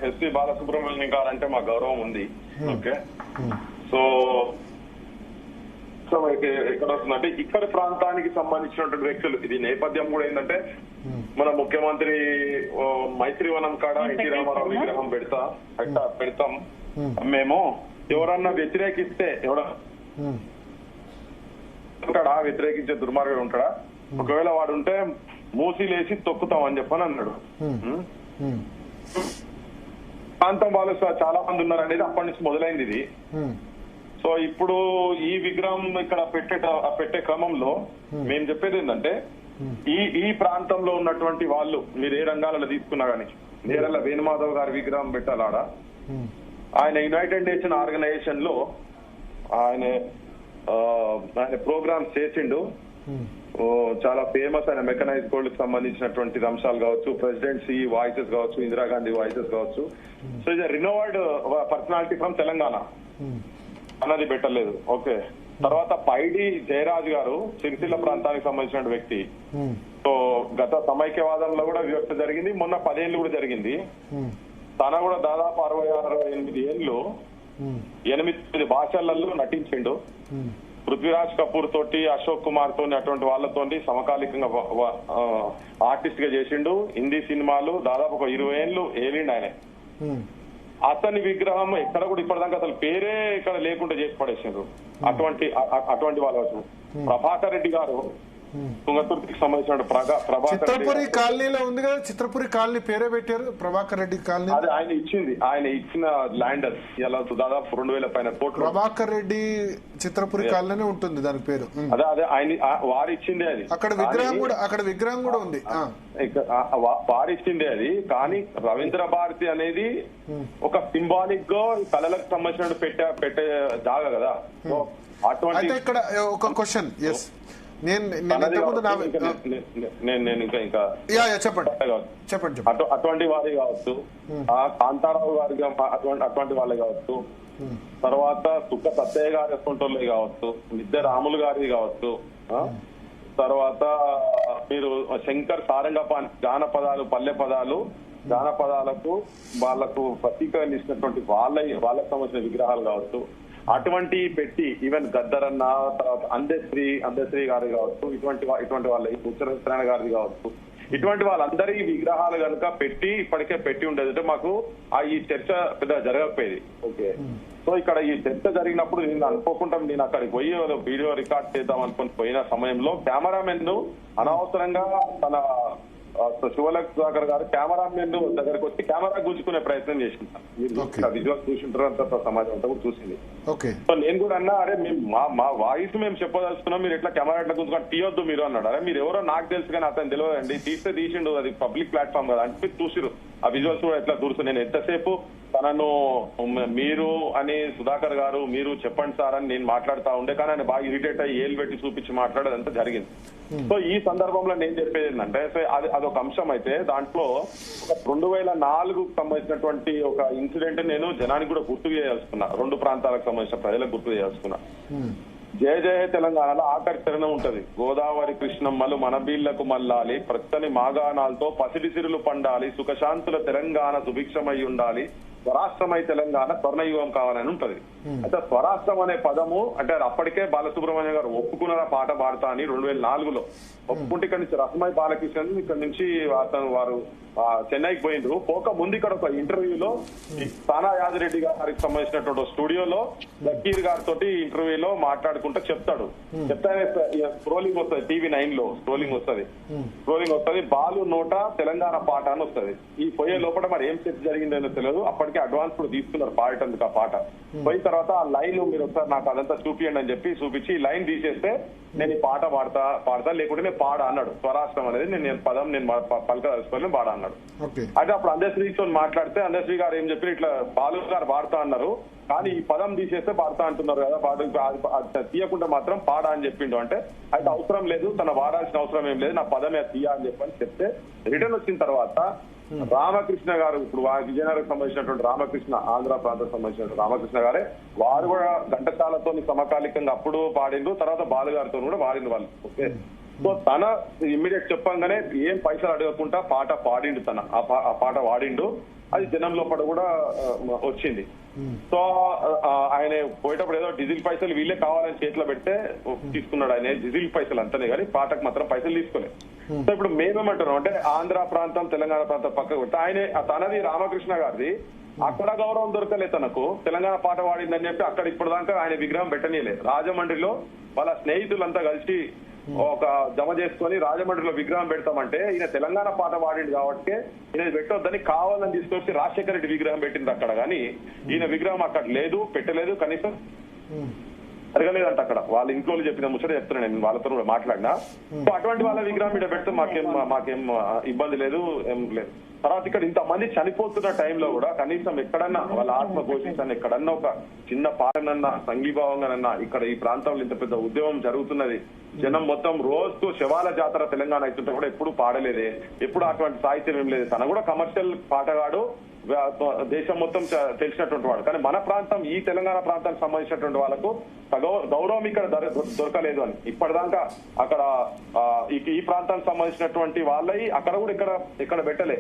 ఎస్పీ బాలసుబ్రహ్మణ్యం గారు అంటే మా గౌరవం ఉంది. ఓకే, సో ఎక్కడ వస్తుందంటే ఇక్కడ ప్రాంతానికి సంబంధించినటువంటి వ్యక్తులు, ఇది నేపథ్యం కూడా ఏంటంటే మన ముఖ్యమంత్రి మైత్రివనం కాడ ఎన్టీ రామారావు విగ్రహం పెడతాం మేము. ఎవరన్నా వ్యతిరేకిస్తే ఉంటాడా, వ్యతిరేకించే దుర్మార్గుడు ఉంటాడా? ఒకవేళ వాడు ఉంటే మూసిలేసి తొక్కుతాం అని చెప్పని అన్నాడు. ప్రాంతం వాళ్ళు చాలా మంది ఉన్నారు అనేది అప్పటి నుంచి మొదలైంది ఇది. సో ఇప్పుడు ఈ విగ్రహం ఇక్కడ పెట్టే క్రమంలో మేము చెప్పేది ఏంటంటే, ఈ ప్రాంతంలో ఉన్నటువంటి వాళ్ళు మీరు ఏ రంగాలలో తీసుకున్నా గానీ, నేరల్ల వేణుమాధవ్ గారి విగ్రహం పెట్టాలాడ. ఆయన యునైటెడ్ నేషన్ ఆర్గనైజేషన్ లో ఆయన ప్రోగ్రామ్స్ చేసిండు. చాలా ఫేమస్ అయిన మెకనైజ్ గోల్డ్ కి సంబంధించినటువంటి అంశాలు కావచ్చు, ప్రెసిడెన్సీ వాయిసెస్ కావచ్చు, ఇందిరాగాంధీ వాయిసెస్ కావచ్చు. సో ఇది రినోవర్డ్ పర్సనాలిటీ ఫ్రమ్ తెలంగాణ అన్నది పెట్టలేదు. ఓకే, తర్వాత పైడి జయరాజ్ గారు సిరిసిల్ల ప్రాంతానికి సంబంధించిన వ్యక్తి. సో గత సమైక్యవాదంలో కూడా వివక్ష జరిగింది, మొన్న 10 ఏళ్ళు కూడా జరిగింది. తన కూడా దాదాపు 68 ఏళ్ళు 8 భాషలలో నటించిండు. పృథ్వీరాజ్ కపూర్ తోటి, అశోక్ కుమార్ తోని, అటువంటి వాళ్ళతోటి సమకాలికంగా ఆర్టిస్ట్ గా చేసిండు. హిందీ సినిమాలు దాదాపు ఒక 20 ఏళ్ళు ఏలిండు ఆయన. అతని విగ్రహం ఎక్కడ కూడా ఇప్పటిదాకా అసలు పేరే ఇక్కడ లేకుండా చేసి పడేసిండ్రు. అటువంటి వాళ్ళు ప్రభాకర్ రెడ్డి గారు తుంగతుర్తికి సంబంధించిన చిత్రపురి కాలనీలో ఉంది కదా, చిత్రపురి కాలనీ పేరే పెట్టారు ప్రభాకర్ రెడ్డి కాలనీ. అది ఆయన ఇచ్చిన ల్యాండ్ అది ఇలా దాదాపు 2000 పైన కోట్లు. ప్రభాకర్ రెడ్డి చిత్రపురి కాలనీ ఉంటుంది దాని పేరు. అదే ఆయన వారు ఇచ్చిందే అది. అక్కడ విగ్రహం కూడా ఉంది. వారు ఇచ్చిందే అది. కానీ రవీంద్ర భారతి అనేది ఒక సింబాలిక్ గా కళలకు సంబంధించిన పెట్టే జాగా కదా. అటువంటి ఇక్కడ ఒక క్వశ్చన్. ఎస్, చెప్పండి. అటువంటి వారి కావచ్చు, కాంతారావు గారి అటువంటి వాళ్ళే కావచ్చు, తర్వాత సుక్క సత్తయ్య గారి అటువంటి కావచ్చు, మిద్దె రాములు గారి కావచ్చు, తర్వాత మీరు శంకర్ సారంగపాణి పల్లె పదాలు జానపదాలకు వాళ్ళకు ప్రతీకరణ ఇచ్చినటువంటి వాళ్ళకి సంబంధించిన విగ్రహాలు కావచ్చు. అటువంటి పెట్టి ఈవెన్ గద్దరన్న, తర్వాత అందశ్రీ గారి కావచ్చు, ఇటువంటి వాళ్ళ ఉత్తరాయణ గారిది కావచ్చు, ఇటువంటి వాళ్ళందరి విగ్రహాలు కనుక ఇప్పటికే పెట్టి ఉండేది అంటే మాకు ఈ చర్చ పెద్ద జరగకపోయేది. ఓకే, సో ఇక్కడ ఈ చర్చ జరిగినప్పుడు నేను అనుకోకుండా నేను అక్కడికి పోయి వీడియో రికార్డ్ చేద్దాం అనుకుని పోయిన సమయంలో కెమెరామెన్ అనవసరంగా తన శివలక్ సుధాకర్ గారు కెమెరామెన్ దగ్గరకు వచ్చి కెమెరా గుంజుకునే ప్రయత్నం చేసింటారు. విజువల్స్ చూసింటారు, అంత సమాజం అంతా కూడా చూసింది. సో నేను కూడా అన్నా, అరే మా వాయిస్ మేము చెప్పదలుచుకున్నాం, మీరు ఎట్లా కెమెరా ఎట్లా గుంజుకొని తీయొద్దు మీరు అన్నాడు. అరే మీరు ఎవరో నాకు తెలుసు కానీ అతను తెలియదండి, తీసిండు, అది పబ్లిక్ ప్లాట్ఫామ్ కదా అంటే చూసిరు. ఆ విజువల్స్ కూడా ఎట్లా దూరుసు. నేను ఎంతసేపు తనను మీరు అని సుధాకర్ గారు మీరు చెప్పండి సార్ అని నేను మాట్లాడుతా ఉండే, కానీ ఆయన బాగా ఇరిటేట్ అయ్యి ఏలు పెట్టి చూపించి మాట్లాడేదంతా జరిగింది. సో ఈ సందర్భంలో నేను చెప్పేది ఏంటంటే, అదొక అంశం అయితే దాంట్లో 2004కు సంబంధించినటువంటి ఒక ఇన్సిడెంట్ నేను జనానికి కూడా గుర్తు చేయాల్సుకున్నా, 2 ప్రాంతాలకు సంబంధించిన ప్రజలకు గుర్తు చేయాల్సుకున్నా. జయ జయ తెలంగాణలో ఆఖరి చరణం ఉంటది. గోదావరి కృష్ణమ్మలు మన బీళ్లకు మల్లాలి, ప్రత్తని మాగాణాలతో పసిడి సిరులు పండాలి, సుఖశాంతుల తెలంగాణ సుభిక్షమై ఉండాలి, స్వరాష్ట్రమై తెలంగాణ స్వర్ణయుగం కావాలని ఉంటది. అయితే స్వరాష్ట్రం అనే పదము అంటే అప్పటికే బాలసుబ్రహ్మణ్యం గారు ఒప్పుకున్నారా పాట పాడతా అని 2004లో ఒప్పుకుంటే ఇక్కడ నుంచి రసమై బాలకృష్ణ ఇక్కడ నుంచి వారు చెన్నైకి పోయిండ్రు. పోక ముందు ఇక్కడ ఒక ఇంటర్వ్యూలో సానా యాదిరెడ్డి గారికి సంబంధించినటువంటి స్టూడియోలో జకీర్ గారితో ఇంటర్వ్యూలో మాట్లాడుకుంటూ చెప్తాడు. చెప్తానే స్క్రోలింగ్ వస్తుంది, TV9 లో స్క్రోలింగ్ వస్తుంది, బాలు నోట తెలంగాణ పాట అని వస్తుంది. ఈ పోయే లోపల మరి ఏం చర్చ జరిగిందో తెలియదు. అప్పటికే అడ్వాన్స్ కూడా తీసుకున్నారు పాడేటందుకు ఆ పాట. పోయిన తర్వాత ఆ లైన్ మీరు ఒకసారి నాకు అదంతా చూపియండి అని చెప్పి చూపించి లైన్ తీసేస్తే నేను ఈ పాట పాడతా లేకుంటే నేను పాడా అన్నాడు. స్వరాష్ట్రం అనేది నేను పదం నేను పలకదలుచుకొని పాడా అన్నాడు. అయితే అప్పుడు అందశ్రీతో మాట్లాడితే అందశ్రీ గారు ఏం చెప్పి ఇట్లా బాలు గారు పాడతా అన్నారు, కానీ ఈ పదం తీసేస్తే పాడతా అంటున్నారు కదా, తీయకుండా మాత్రం పాడా అని చెప్పిండు. అంటే అయితే అవసరం లేదు, తన వాడాల్సిన అవసరం ఏం లేదు, నా పదమే తీయ అని చెప్పని చెప్తే రిటర్న్ వచ్చిన తర్వాత రామకృష్ణ గారు, ఇప్పుడు విజయనగరం సంబంధించినటువంటి రామకృష్ణ, ఆంధ్ర ప్రాంతం సంబంధించిన రామకృష్ణ గారే వారు కూడా ఘంటసాలతో సమకాలికంగా అప్పుడు పాడిండ్రు, తర్వాత బాలుగారితో కూడా పాడిండు వాళ్ళు. ఓకే, సో తన ఇమ్మీడియట్ చెప్పంగానే ఏం పైసలు అడగకుండా పాట పాడిండు, ఆ పాట వాడిండు. అది జనం లోపల కూడా వచ్చింది. సో ఆయన పోయేటప్పుడు ఏదో డీజిల్ పైసలు వీళ్ళే కావాలని చేతిలో పెడితే తీసుకున్నాడు. ఆయన డీజిల్ పైసలు అంతనే కానీ పాటకు మాత్రం పైసలు తీసుకోలేదు. సో ఇప్పుడు మేమేమంటున్నాం అంటే ఆంధ్ర ప్రాంతం తెలంగాణ ప్రాంతం పక్కకు పెడితే ఆయన తనది రామకృష్ణ గారిది అక్కడ గౌరవం దొరకలేదు తనకు. తెలంగాణ పాట వాడిందని చెప్పి అక్కడ ఇప్పటిదాకా ఆయన విగ్రహం పెట్టనీయలేదు. రాజమండ్రిలో వాళ్ళ స్నేహితులంతా కలిసి ఒక జమ చేసుకుని రాజమండ్రిలో విగ్రహం పెడతామంటే ఈయన తెలంగాణ పాట వాడిండు కాబట్టి ఈయన పెట్టొద్దని కావాలని తీసుకొచ్చి రాజశేఖర రెడ్డి విగ్రహం పెట్టింది అక్కడ. కానీ ఈయన విగ్రహం అక్కడ లేదు, పెట్టలేదు, కనీసం జరగలేదంట అక్కడ. వాళ్ళ ఇంట్లో చెప్పిన ముచ్చట చెప్తున్నాను నేను, వాళ్ళతో కూడా మాట్లాడినా. సో అటువంటి వాళ్ళ విగ్రహం మీద పెడితే మాకేం ఇబ్బంది లేదు, ఏం లేదు. తర్వాత ఇక్కడ ఇంతమంది చనిపోతున్న టైంలో కూడా కనీసం ఎక్కడన్నా వాళ్ళ ఆత్మ ఘోషించాలని ఎక్కడన్నా ఒక చిన్న పాలనన్నా సంఘీభావంగానన్నా ఇక్కడ ఈ ప్రాంతంలో ఇంత పెద్ద ఉద్యమం జరుగుతున్నది, జనం మొత్తం రోజుకు శవాల జాతర తెలంగాణ అవుతుంటే కూడా ఎప్పుడు పాడలేదే, ఎప్పుడు అటువంటి సాహిత్యం ఏం లేదు. తన కూడా కమర్షియల్ పాటగాడు, దేశం మొత్తం తెలిసినటువంటి వాడు. కానీ మన ప్రాంతం, ఈ తెలంగాణ ప్రాంతానికి సంబంధించినటువంటి వాళ్ళకు గౌరవం ఇక్కడ దొరకలేదు అని ఇప్పటిదాకా అక్కడ ఈ ప్రాంతానికి సంబంధించినటువంటి వాళ్ళవి అక్కడ కూడా ఇక్కడ పెట్టలే.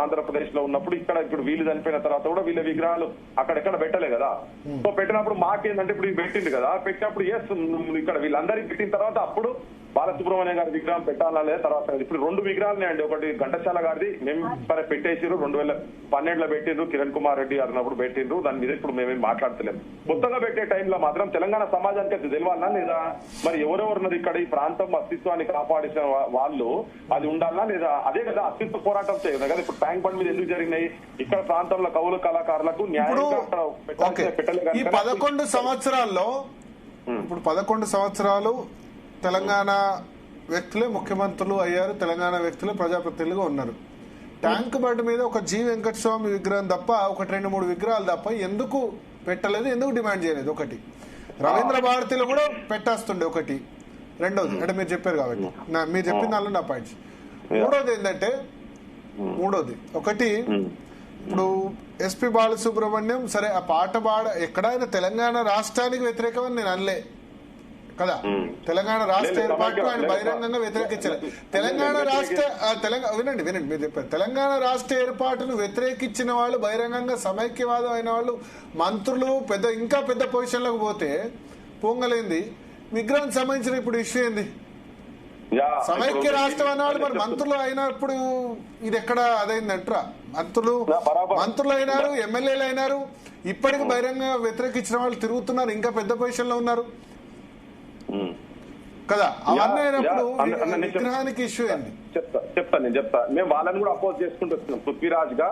ఆంధ్రప్రదేశ్ లో ఉన్నప్పుడు ఇప్పుడు వీళ్ళు చనిపోయిన తర్వాత కూడా వీళ్ళ విగ్రహాలు అక్కడెక్కడ పెట్టలే కదా. సో పెట్టినప్పుడు మాకేందంటే ఇప్పుడు పెట్టింది కదా, పెట్టినప్పుడు ఇక్కడ వీళ్ళందరికీ పెట్టిన తర్వాత అప్పుడు బాలసుబ్రహ్మణ్యం గారి విగ్రహం పెట్టాలా లేదా తర్వాత. ఇప్పుడు 2 విగ్రహాలు అండి, ఒకటి ఘంటసాల గారిది మేము సరే పెట్టేసారు, 2012లో పెట్టిండ్రు, కిరణ్ కుమార్ రెడ్డి అన్నప్పుడు పెట్టిండ్రు, దాని మీద ఇప్పుడు మేమేం మాట్లాడతలేము. కొత్తగా పెట్టే టైంలో మాత్రం తెలంగాణ సమాజానికి అయితే తెలియాలన్నా లేదా, మరి ఎవరెవరున్నది ఇక్కడ ఈ ప్రాంతం అస్తిత్వాన్ని కాపాడిన వాళ్ళు అది ఉండాలన్నా లేదా, అదే కదా అస్తిత్వ పోరాటం చేయదు కదా. ఇప్పుడు ట్యాంక్ బండ్ మీద ఎందుకు జరిగినాయి, ఇక్కడ ప్రాంతంలో కవులు కళాకారులకు న్యాయంగా పెట్టలేదు. ఈ 11 సంవత్సరాల్లో ఇప్పుడు 11 సంవత్సరాలు తెలంగాణ వ్యక్తులే ముఖ్యమంత్రులు అయ్యారు, తెలంగాణ వ్యక్తులే ప్రజాప్రతినిధులుగా ఉన్నారు. ట్యాంక్ బండ్ మీద ఒక జి వెంకటస్వామి విగ్రహం తప్ప 1-2-3 విగ్రహాలు తప్ప ఎందుకు పెట్టలేదు, ఎందుకు డిమాండ్ చేయలేదు? ఒకటి రవీంద్ర భారతిలో కూడా పెట్టేస్తుండే ఒకటి. రెండోది అంటే మీరు చెప్పారు కాబట్టి మీరు చెప్పిన దానిలో నా పాయింట్స్. మూడోది ఏంటంటే ఒకటి ఇప్పుడు ఎస్పీ బాలసుబ్రహ్మణ్యం సరే ఆ పాట ఎక్కడైనా తెలంగాణ రాష్ట్రానికి వ్యతిరేకమని నేను అనలే కదా. తెలంగాణ రాష్ట్ర ఏర్పాటు ఆయన బహిరంగంగా వ్యతిరేకించారు. వినండి మీరు చెప్పారు, తెలంగాణ రాష్ట్ర ఏర్పాటును వ్యతిరేకించిన వాళ్ళు బహిరంగంగా సమైక్యవాదం అయిన వాళ్ళు మంత్రులు ఇంకా పెద్ద పొజిషన్లకు పోతే పొంగలేంది విగ్రహం సంబంధించిన ఇప్పుడు ఇష్యూ ఏంది? సమైక్య రాష్ట్రం అన్నవాళ్ళు మరి మంత్రులు అయినప్పుడు ఇది ఎక్కడ అదైందంటారా? మంత్రులు అయినారు, ఎమ్మెల్యేలు అయినారు, ఇప్పటికి బహిరంగ వ్యతిరేకించిన వాళ్ళు తిరుగుతున్నారు, ఇంకా పెద్ద పొజిషన్ లో ఉన్నారు కదా. అవన్నీ అయినప్పుడు విగ్రహానికి ఇష్యూ ఏంది? చెప్తా మేము వాళ్ళని కూడా అపోజ్ చేసుకుంటూ వస్తున్నాం. పృథ్వీరాజ్ గా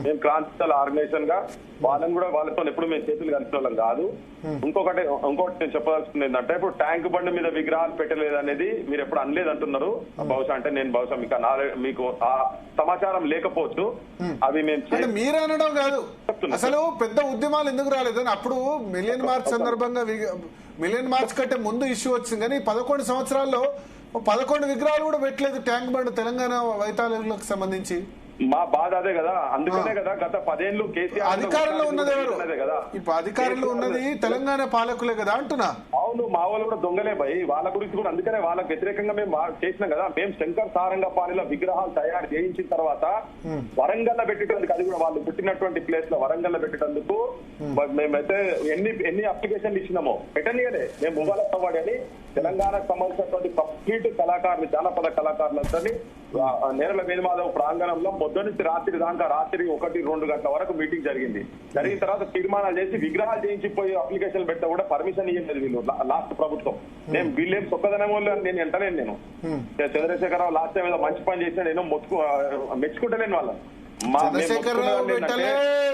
మేము క్రాంతిదళ ఆర్గనైజేషన్ గా వాళ్ళతో ఎప్పుడు మేము చేతులు కలిసిన వాళ్ళం కాదు. ఇంకొకటి నేను చెప్పదలుచుకుంది ఏంటంటే, ఇప్పుడు ట్యాంక్ బండ్ మీద విగ్రహాలు పెట్టలేదు అనేది మీరు ఎప్పుడు అనలేదు అంటున్నారు. బహుశా అంటే నేను మీకు ఆ సమాచారం లేకపోవచ్చు. అవి మేము మీరు అనడం కాదు, అసలు పెద్ద ఉద్యమాలు ఎందుకు రాలేదని అప్పుడు మిలియన్ మార్చ్ సందర్భంగా మిలియన్ మార్చ్ కంటే ముందు ఇష్యూ వచ్చింది. కానీ 11 సంవత్సరాల్లో 11 విగ్రహాలు కూడా పెట్టలేదు ట్యాంక్ బండ్ తెలంగాణ వైతాళులకు సంబంధించి. మా బాధ అదే కదా, అందుకనే కదా గత 10 ఏళ్లు కేసీఆర్ అధికారంలో ఉన్నది ఎవరు? ఇప్పుడు అధికారంలో ఉన్నది తెలంగాణ పాలకులే కదా అంటున్నా. అవును, మా వాళ్ళు కూడా దొంగలే భయ్, వాళ్ళ గురించి కూడా అందుకనే వాళ్ళకి వ్యతిరేకంగా మేము చేసినాం కదా. మేము శంకర్ సారంగపాణిలో విగ్రహాలు తయారు చేయించిన తర్వాత వరంగల్ లో పెట్టేటందుకు, అది కూడా వాళ్ళు పుట్టినటువంటి ప్లేస్ లో వరంగల్ లో పెట్టేటందుకు మేమైతే ఎన్ని అప్లికేషన్లు ఇచ్చినామో పెట్టనియలే. మేము ముబారక్ అవార్డు అని తెలంగాణకు సంబంధించినటువంటి కంప్లీట్ కళాకారులు, జానపద కళాకారులందరినీ నేరల వేణుమాధవ్ ప్రాంగణంలో పొద్దున్న నుంచి రాత్రి 1-2 గంటల వరకు మీటింగ్ జరిగింది. జరిగిన తర్వాత తీర్మానాలు చేసి విగ్రహాలు చేయించిపోయి అప్లికేషన్ పెడితే కూడా పర్మిషన్ ఇవ్వలేదు వీళ్ళు లాస్ట్ ప్రభుత్వం. వీళ్ళేం సొక్కదనమో నేను ఎంటలేను. నేను చంద్రశేఖరరావు లాస్ట్ టైం ఏదో మంచి పని చేసినా నేను మెచ్చుకుంటలేను వాళ్ళని.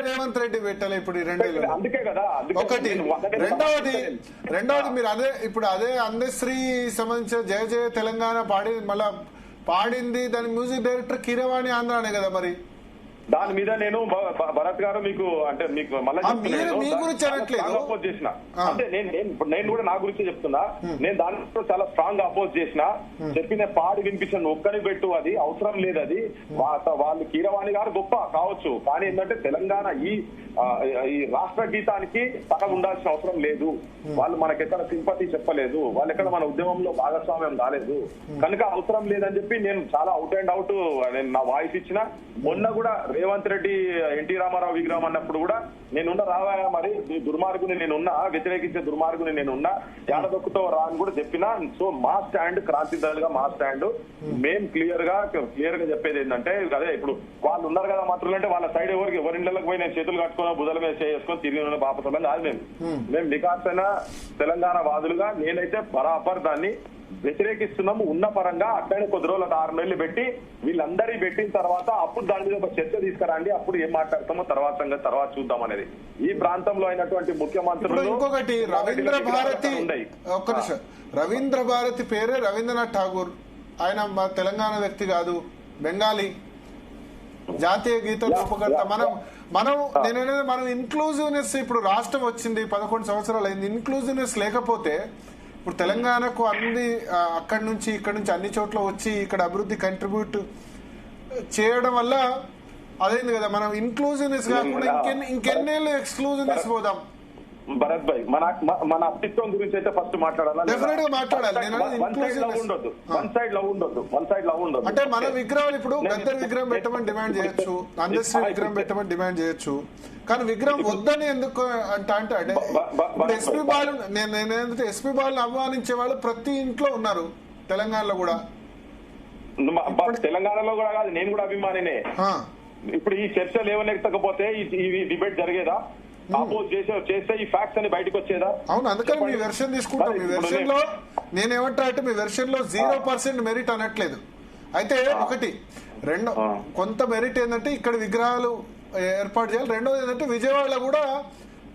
రేవంత్ రెడ్డి పెట్టలే ఇప్పుడు అందుకే కదా. ఒకటి రెండవది మీరు ఇప్పుడు అదే అందశ్రీ సంబంధించిన జయ జయ తెలంగాణ పాడింది దాని మ్యూజిక్ డైరెక్టర్ కీరవాణి ఆంధ్రానే కదా. మరి దాని మీద నేను భరత్ గారు మీకు మళ్ళీ అపోజ్ చేసిన, అంటే నేను కూడా నా గురించి చెప్తున్నా. నేను దాంట్లో చాలా స్ట్రాంగ్ అపోజ్ చేసిన, చెప్పిన పాడి వినిపించిన ఒక్కని పెట్టు, అది అవసరం లేదు. అది వాళ్ళు కీరవాణి గారు గొప్ప కావచ్చు, కానీ ఏంటంటే తెలంగాణ ఈ రాష్ట్ర గీతానికి సగం ఉండాల్సిన అవసరం లేదు. వాళ్ళు మనకెక్కడ సింపతి చెప్పలేదు, వాళ్ళు ఎక్కడ మన ఉద్యమంలో భాగస్వామ్యం కాలేదు, కనుక అవసరం లేదని చెప్పి నేను చాలా అవుట్ అండ్ అవుట్ నేను నా వాయిస్ ఇచ్చిన. మొన్న కూడా రేవంత్ రెడ్డి ఎన్టీ రామారావు విగ్రహం అన్నప్పుడు కూడా నేనున్న రావా, మరి దుర్మార్గుని నేనున్నా, వ్యతిరేకించే దుర్మార్గుని నేనున్నా, ఏడదొక్కుతో రా అని కూడా చెప్పినా. సో మా స్టాండ్ క్రాంతిదళ్ గా మా స్టాండ్ మేం క్లియర్ గా చెప్పేది ఏంటంటే, అదే ఇప్పుడు వాళ్ళు ఉన్నారు కదా మంత్రులు అంటే వాళ్ళ సైడ్ ఎవరిండ్లకు పోయి నేను చేతులు కట్టుకుని బుధల మీద చేసుకొని తిరిగి బాపతలం కాదు. మేము నికాసైన తెలంగాణ వాదులుగా నేనైతే బరాబర్ దాన్ని వ్యతిరేకిస్తున్నాము. ఉన్న పరంగా అట్లనే కొద్ది రోజులు 6 నెలలు పెట్టి వీళ్ళందరి పెట్టిన తర్వాత అప్పుడు దాని మీద ఒక చర్చ తీసుకురండి, అప్పుడు ఏం మాట్లాడతామో తర్వాత చూద్దాం అనేది. ఈ ప్రాంతంలో అయినటువంటి ముఖ్యమంత్రులు ఇంకొకటి రవీంద్ర భారతి పేరే రవీంద్రనాథ్ ఠాగూర్. ఆయన మా తెలంగాణ వ్యక్తి కాదు, బెంగాలీ. జాతీయ గీత రూపకర్త. మనం ఇన్క్లూజివ్నెస్, ఇప్పుడు రాష్ట్రం వచ్చింది 11 సంవత్సరాలు అయింది, ఇన్క్లూజివ్నెస్ లేకపోతే ఇప్పుడు తెలంగాణకు అన్ని అక్కడి నుంచి ఇక్కడ నుంచి అన్ని చోట్ల వచ్చి ఇక్కడ అభివృద్ధి కంట్రిబ్యూట్ చేయడం వల్ల అదైంది కదా. మనం ఇన్క్లూజివ్నెస్ కాకుండా ఇంకెన్నేళ్ళు ఎక్స్క్లూజివ్నెస్ పోదాం. భరత్ భాయ్, మన అస్తిత్వం గురించి అయితే ఫస్ట్ మాట్లాడాలి. అంటే మన విగ్రహాలు ఇప్పుడు గద్దర్ విగ్రహం పెట్టమని డిమాండ్ చేయొచ్చు, అందశ్రీ విగ్రహం పెట్టమని డిమాండ్ చేయొచ్చు, కానీ విగ్రహం వద్దని ఎందుకు అంటే ఎస్పీ బాలు, నేనేంటే ఎస్పీ బాలను ఆహ్వానించే వాళ్ళు ప్రతి ఇంట్లో ఉన్నారు తెలంగాణలో కూడా. తెలంగాణలో కూడా కాదు, నేను కూడా అభిమానినే. ఇప్పుడు ఈ చర్చలు లేవనెత్తకపోతే ఈ డిబేట్ జరిగేదా? అపోజ్ చేస్తే ఈ ఫ్యాక్ట్స్ అని బయటకు వచ్చేదా? అవును, అందుకని మీ వెర్షన్ తీసుకుంటాం. మీ వెర్షన్ లో నేనేమంటా అంటే మీ వెర్షన్ లో 0% మెరిట్ అనట్లేదు. అయితే ఒకటి కొంత మెరిట్ ఏంటంటే ఇక్కడ విగ్రహాలు ఏర్పాటు చేయాలి. రెండోది ఏంటంటే విజయవాడలో కూడా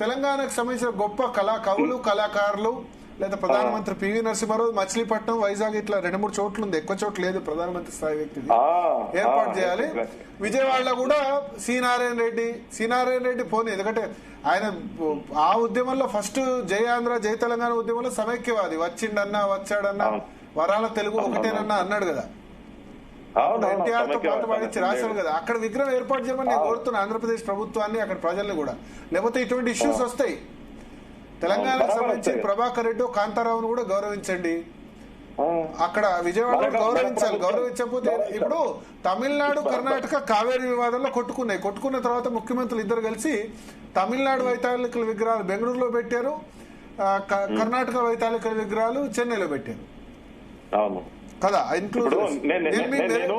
తెలంగాణకు సంబంధించిన గొప్ప కవులు కళాకారులు లేదా ప్రధానమంత్రి పివి నరసింహారావు, మచిలీపట్నం, వైజాగ్ ఇట్లా 2-3 చోట్ల ఉంది, ఎక్కువ చోట్ల లేదు ప్రధానమంత్రి స్థాయి వ్యక్తిది ఏర్పాటు చేయాలి. విజయవాడలో కూడా సి నారాయణ రెడ్డి పోనీ, ఎందుకంటే ఆయన ఆ ఉద్యమంలో ఫస్ట్ జై ఆంధ్ర జై తెలంగాణ ఉద్యమంలో సమైక్యవాది, వచ్చిండన్నా వచ్చాడన్నా వరాల తెలుగు ఒకటేనన్నా అన్నాడు కదా, ఎన్టీఆర్ తో పాటు పాడించి రాశారు కదా. అక్కడ విగ్రహం ఏర్పాటు చేయమని నేను కోరుతున్నా ఆంధ్రప్రదేశ్ ప్రభుత్వాన్ని, అక్కడ ప్రజల్ని కూడా. లేకపోతే ఇటువంటి ఇష్యూస్ వస్తాయి. తెలంగాణకు సంబంధించి ప్రభాకర్ రెడ్డి కాంతారావును కూడా గౌరవించండి, అక్కడ విజయవాడలో గౌరవించకపోతే ఇప్పుడు తమిళనాడు కర్ణాటక కావేరీ వివాదంలో కొట్టుకున్న తర్వాత ముఖ్యమంత్రులు ఇద్దరు కలిసి తమిళనాడు వైతాళికుల విగ్రహాలు బెంగళూరులో పెట్టారు, కర్ణాటక వైతాళికుల విగ్రహాలు చెన్నైలో పెట్టారు కదా.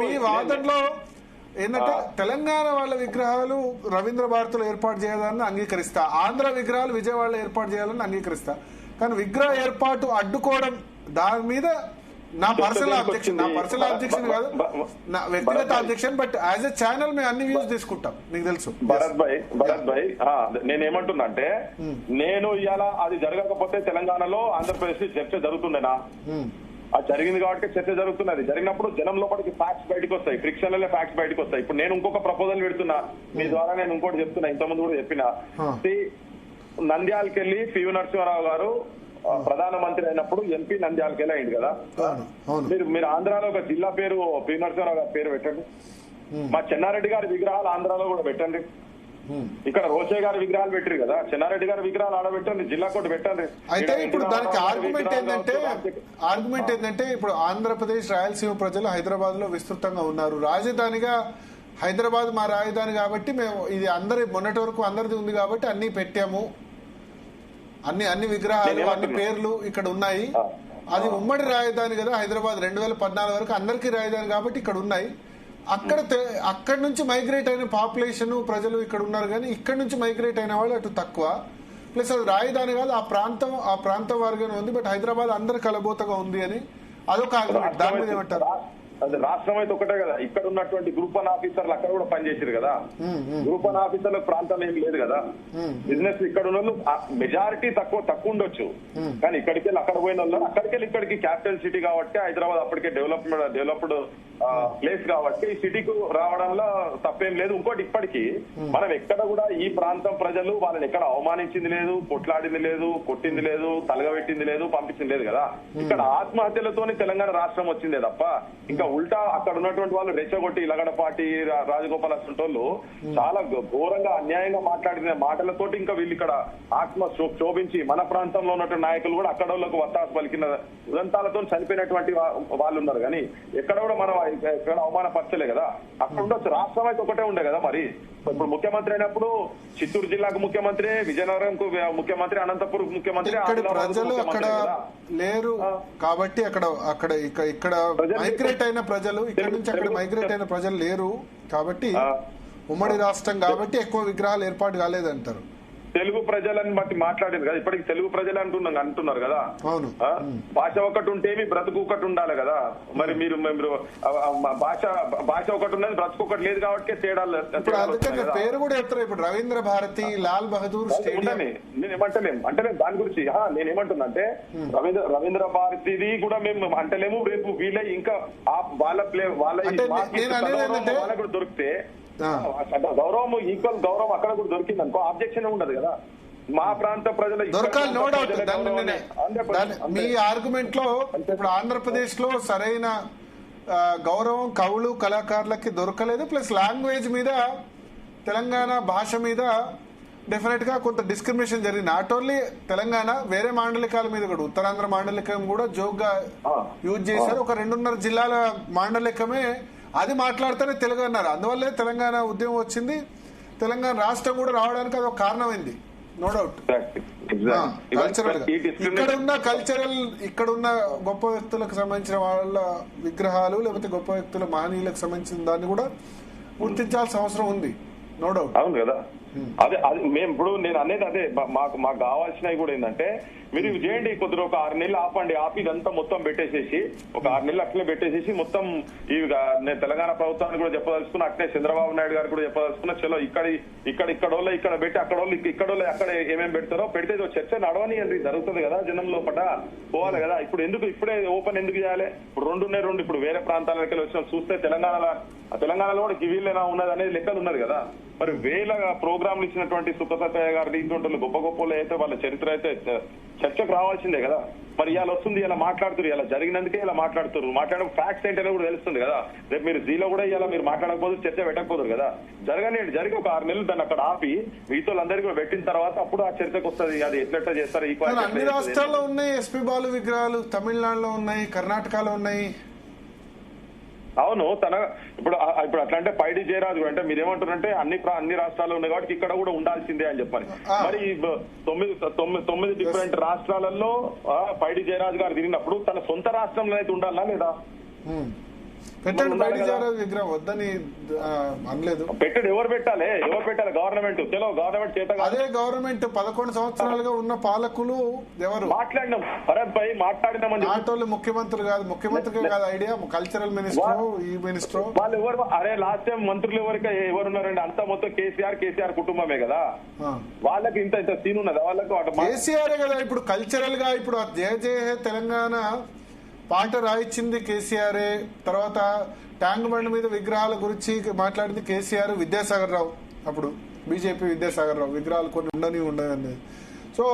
మీ వాదనలో ఏంటంటే తెలంగాణ వాళ్ళ విగ్రహాలు రవీంద్ర భారతిలో ఏర్పాటు చేయాలని అంగీకరిస్తా, ఆంధ్ర విగ్రహాలు విజయవాడలో ఏర్పాటు చేయాలని అంగీకరిస్తా, కానీ విగ్రహ ఏర్పాటు అడ్డుకోవడం దాని మీద నా పర్సనల్ ఆబ్జెక్షన్ కాదు, నా వ్యక్తిగత objection. But as a channel మేము అన్ని వ్యూస్ తీసుకుంటాం, నీకు తెలుసు. భరత్ భాయ్ నేనేమంటున్నా అంటే, నేను ఇవాళ అది జరగకపోతే తెలంగాణలో ఆంధ్రప్రదేశ్ చర్చ జరుగుతుండేనా? అది జరిగింది కాబట్టి చర్చ జరుగుతున్నది. జరిగినప్పుడు జనం లోపలికి ఫ్యాక్ట్స్ బయటకు వస్తాయి, ఫ్రిక్షన్లలో ఫ్యాక్ట్స్ బయటకు వస్తాయి. ఇప్పుడు నేను ఇంకొక ప్రపోజల్ పెడుతున్నా మీ ద్వారా, నేను ఇంకోటి చెప్తున్నా, ఇంతకుముందు కూడా చెప్పిన, నంద్యాలకి వెళ్ళి పివి నరసింహారావు గారు ప్రధానమంత్రి అయినప్పుడు ఎంపీ నంద్యాలకి వెళ్ళి అయింది కదా. మీరు ఆంధ్రాలో ఒక జిల్లా పేరు పివి నరసింహారావు గారి పేరు పెట్టండి, మా చెన్నారెడ్డి గారి విగ్రహాలు ఆంధ్రాలో కూడా పెట్టండి. ఇక్కడ రోషే గారి విగ్రహాలు పెట్టారు కదా, చెన్నారెడ్డి గారి విగ్రహాలు ఆడబెట్టండి, జిల్లా కోట పెట్టండి. అయితే ఇప్పుడు దానికి ఆర్గ్యుమెంట్ ఏంటంటే ఇప్పుడు ఆంధ్రప్రదేశ్ రాయలసీమ ప్రజలు హైదరాబాద్ లో విస్తృతంగా ఉన్నారు, రాజధానిగా హైదరాబాద్ మా రాజధాని కాబట్టి మేము ఇది మొన్నటి వరకు అందరిది ఉంది కాబట్టి అన్ని పెట్టాము, అన్ని విగ్రహాలు అన్ని పేర్లు ఇక్కడ ఉన్నాయి. అది ఉమ్మడి రాజధాని కదా హైదరాబాద్, 2014 వరకు అందరికీ రాజధాని కాబట్టి ఇక్కడ ఉన్నాయి. అక్కడ నుంచి మైగ్రేట్ అయిన పాపులేషన్ ప్రజలు ఇక్కడ ఉన్నారు, కానీ ఇక్కడ నుంచి మైగ్రేట్ అయిన వాళ్ళు అటు తక్కువ. ప్లస్ అది రాజధాని కాదు, ఆ ప్రాంతం వారిగానే ఉంది, బట్ హైదరాబాద్ అందరు కలబోతగా ఉంది అని అదొక ఆర్గ్యుమెంట్. దాని మీద ఏమంటారు? అది రాష్ట్రం అయితే ఒకటే కదా, ఇక్కడ ఉన్నటువంటి గ్రూప్ 1 ఆఫీసర్లు అక్కడ కూడా పనిచేసారు కదా. గ్రూప్ 1 ఆఫీసర్లకు ప్రాంతం ఏం లేదు కదా. బిజినెస్ ఇక్కడ ఉన్న వాళ్ళు మెజారిటీ తక్కువ ఉండొచ్చు, కానీ ఇక్కడికి వెళ్ళి అక్కడ పోయిన వాళ్ళు అక్కడికి వెళ్ళి ఇక్కడికి క్యాపిటల్ సిటీ కాబట్టి హైదరాబాద్ అప్పటికే డెవలప్డ్ ప్లేస్ కాబట్టి ఈ సిటీకి రావడంలో తప్పేం లేదు. ఇంకోటి ఇప్పటికీ మనం ఎక్కడ కూడా ఈ ప్రాంతం ప్రజలు వాళ్ళని ఎక్కడ అవమానించింది లేదు, కొట్లాడింది లేదు, కొట్టింది లేదు, తలగబెట్టింది లేదు, పంపించింది లేదు కదా. ఇక్కడ ఆత్మహత్యలతోని తెలంగాణ రాష్ట్రం వచ్చిందే తప్ప ఇంకా ఉల్టా అక్కడ ఉన్నటువంటి వాళ్ళు రెచ్చగొట్టి లగడపాటి రాజగోపాల్ అసంటోళ్ళు చాలా ఘోరంగా అన్యాయంగా మాట్లాడిన మాటలతోటి ఇంకా వీళ్ళు ఇక్కడ ఆత్మ శోభించి మన ప్రాంతంలో ఉన్నటువంటి నాయకులు కూడా అక్కడ వాళ్ళకు వత్తాసు పలికిన ఉదంతాలతో చనిపోయినటువంటి వాళ్ళు ఉన్నారు. కానీ ఎక్కడ కూడా మనం ఎక్కడ అవమానపరచలే కదా. అక్కడ ఉండొచ్చు, రాష్ట్రం అయితే ఒకటే ఉండే కదా. మరి ఇప్పుడు ముఖ్యమంత్రి అయినప్పుడు చిత్తూరు జిల్లాకు ముఖ్యమంత్రి, విజయనగరంకు ముఖ్యమంత్రి, అనంతపూర్ ముఖ్యమంత్రి, ప్రజలు అక్కడ లేరు కాబట్టి ఇక్కడ మైగ్రేట్ అయిన ప్రజలు, ఇక్కడ నుంచి అక్కడ మైగ్రేట్ అయిన ప్రజలు లేరు కాబట్టి ఉమ్మడి రాష్ట్రం కాబట్టి ఎక్కువ విగ్రహాలు ఏర్పాటు కాలేదంటారు. తెలుగు ప్రజలని బట్టి మాట్లాడేది కదా, ఇప్పటికి తెలుగు ప్రజలు అంటున్నారు కదా. భాష ఒకటి ఉంటేమి బ్రతుకు ఒకటి ఉండాలి కదా. మరి మీరు భాష ఒకటి ఉన్నది, బ్రతుకు ఒకటి లేదు కాబట్టి తేడాలు. పేరు కూడా చెప్తారు ఇప్పుడు రవీంద్ర భారతి, లాల్ బహదూర్ స్టేడియం. అంటే దాని గురించి నేనేమంటున్నా అంటే రవీంద్ర భారతిది కూడా మేము అంటలేము. రేపు వీళ్ళ ఇంకా వాళ్ళ వాళ్ళకు దొరికితే గౌరవం ఈక్వల్ గౌరవం అక్కడ కూడా దొరికింది అనుకో ఆబ్జెక్షన్ ఉండదు కదా. మా ప్రాంత ప్రజల దొరకాలి, నో డౌట్. మీ ఆర్గ్యుమెంట్ లో ఇప్పుడు ఆంధ్రప్రదేశ్ లో సరైన గౌరవం కవులు కళాకారులకి దొరకలేదు. ప్లస్ లాంగ్వేజ్ మీద, తెలంగాణ భాష మీద డెఫినెట్ గా కొంత డిస్క్రిమినేషన్ జరిగింది. నాట్ ఓన్లీ తెలంగాణ, వేరే మాండలికాల మీద కూడా, ఉత్తరాంధ్ర మాండలికం కూడా జోక్గా యూజ్ చేశారు. ఒక 2.5 జిల్లాల మాండలికమే అది మాట్లాడితేనే తెలుగు అన్నారు. అందువల్లే తెలంగాణ ఉద్యమం వచ్చింది. తెలంగాణ రాష్ట్రం కూడా రావడానికి అది ఒక కారణమైంది, నో డౌట్. కల్చరల్ గా ఇక్కడున్న గొప్ప వ్యక్తులకు సంబంధించిన వాళ్ళ విగ్రహాలు, లేకపోతే గొప్ప వ్యక్తుల మహనీయులకు సంబంధించిన దాన్ని కూడా గుర్తించాల్సిన అవసరం ఉంది, నో డౌట్. అవును కదా. అదే మేము ఇప్పుడు నేను అనేది అదే మాకు కావాల్సినవి కూడా ఏంటంటే మీరు ఇవి చేయండి, కొద్దిగా ఒక 6 నెలలు ఆపండి, ఆపి ఇదంతా మొత్తం పెట్టేసేసి ఒక 6 నెలలు అట్లే పెట్టేసేసి మొత్తం ఇవి నేను తెలంగాణ ప్రభుత్వానికి కూడా చెప్పదలుచుకున్నా, అట్లే చంద్రబాబు నాయుడు గారు కూడా చెప్పదలుచుకున్నా. చలో ఇక్కడోళ్ళ ఇక్కడ పెట్టి ఇక్కడోళ్ళ అక్కడ ఏమేమి పెడతారో పెడితే చర్చ నడవని అది జరుగుతుంది కదా, జనం లోపల పోవాలి కదా. ఇప్పుడు ఇప్పుడే ఓపెన్ ఎందుకు చేయాలి? ఇప్పుడు 2 ఉన్నాయి, 2 ఇప్పుడు వేరే ప్రాంతాలకి వచ్చిన చూస్తే తెలంగాణలో కూడా గివీళ్ళేనా ఉన్నది అనేది లెక్కలు ఉన్నది కదా. మరి వేల ప్రోగ్రాంలు ఇచ్చినటువంటి సుఖసత్తయ్య గారు ఇటువంటి గొప్ప గొప్పలు అయితే వాళ్ళ చరిత్ర అయితే చర్చకు రావాల్సిందే కదా. మరి ఇలా వస్తుంది, ఇలా మాట్లాడుతున్నారు, ఇలా జరిగినందుకే ఇలా మాట్లాడుతున్నారు. మాట్లాడే ఫ్యాక్ట్స్ ఏంటనే కూడా తెలుస్తుంది కదా. రేపు మీరు జీలో కూడా ఇలా మీరు మాట్లాడకపోదు, చర్చ పెట్టకపోదు కదా. జరిగి ఒక 6 నెలలు దాన్ని అక్కడ ఆపి మీతో అందరికీ కూడా పెట్టిన తర్వాత అప్పుడు ఆ చర్చకు వస్తుంది. అది ఎట్లెట్లా చేస్తారు. అన్ని రాష్ట్రాల్లో ఉన్నాయి ఎస్పీ బాలు విగ్రహాలు, తమిళనాడులో ఉన్నాయి, కర్ణాటకలో ఉన్నాయి. అవును, ఇప్పుడు అట్లా అంటే పైడి జయరాజు అంటే మీరేమంటారంటే అన్ని రాష్ట్రాల్లో ఉన్నాయి కాబట్టి ఇక్కడ కూడా ఉండాల్సిందే అని చెప్పాలి. మరి 9 డిఫరెంట్ రాష్ట్రాలలో పైడి జయరాజు గారు తిరిగినప్పుడు తన సొంత రాష్ట్రంలో అయితే ఉండాలా లేదా? పెట్టండి, బయట విగ్రహం వద్దని అనలేదు. పెట్టాడు, ఎవరు పెట్టాలి? గవర్నమెంట్. గవర్నమెంట్ చేత అదే గవర్నమెంట్ 11 సంవత్సరాలుగా ఉన్న పాలకులు ఎవరు? మాట్లాడినాం భరత్ భాయ్, మాట్లాడినామని. ఆటోళ్ళు ముఖ్యమంత్రి కాదు ఐడియా, కల్చరల్ మినిస్టర్, ఈ మినిస్టర్ వాళ్ళు ఎవరు? అరే లాస్ట్ టైం మంత్రులు ఎవరున్నారండి? అంతా మొత్తం కేసీఆర్ కుటుంబమే కదా. వాళ్ళకి ఇంత సీన్ ఉన్నదా? వాళ్ళకి కేసీఆర్ కదా. ఇప్పుడు కల్చరల్ గా ఇప్పుడు జయ జయ తెలంగాణ పాట రాయించింది కేసీఆరే. తర్వాత ట్యాంక్ బండ్ మీద విగ్రహాల గురించి మాట్లాడింది కేసీఆర్, విద్యాసాగర్ రావు, అప్పుడు బీజేపీ విద్యాసాగర్ రావు. విగ్రహాలు కొన్ని ఉండని. సో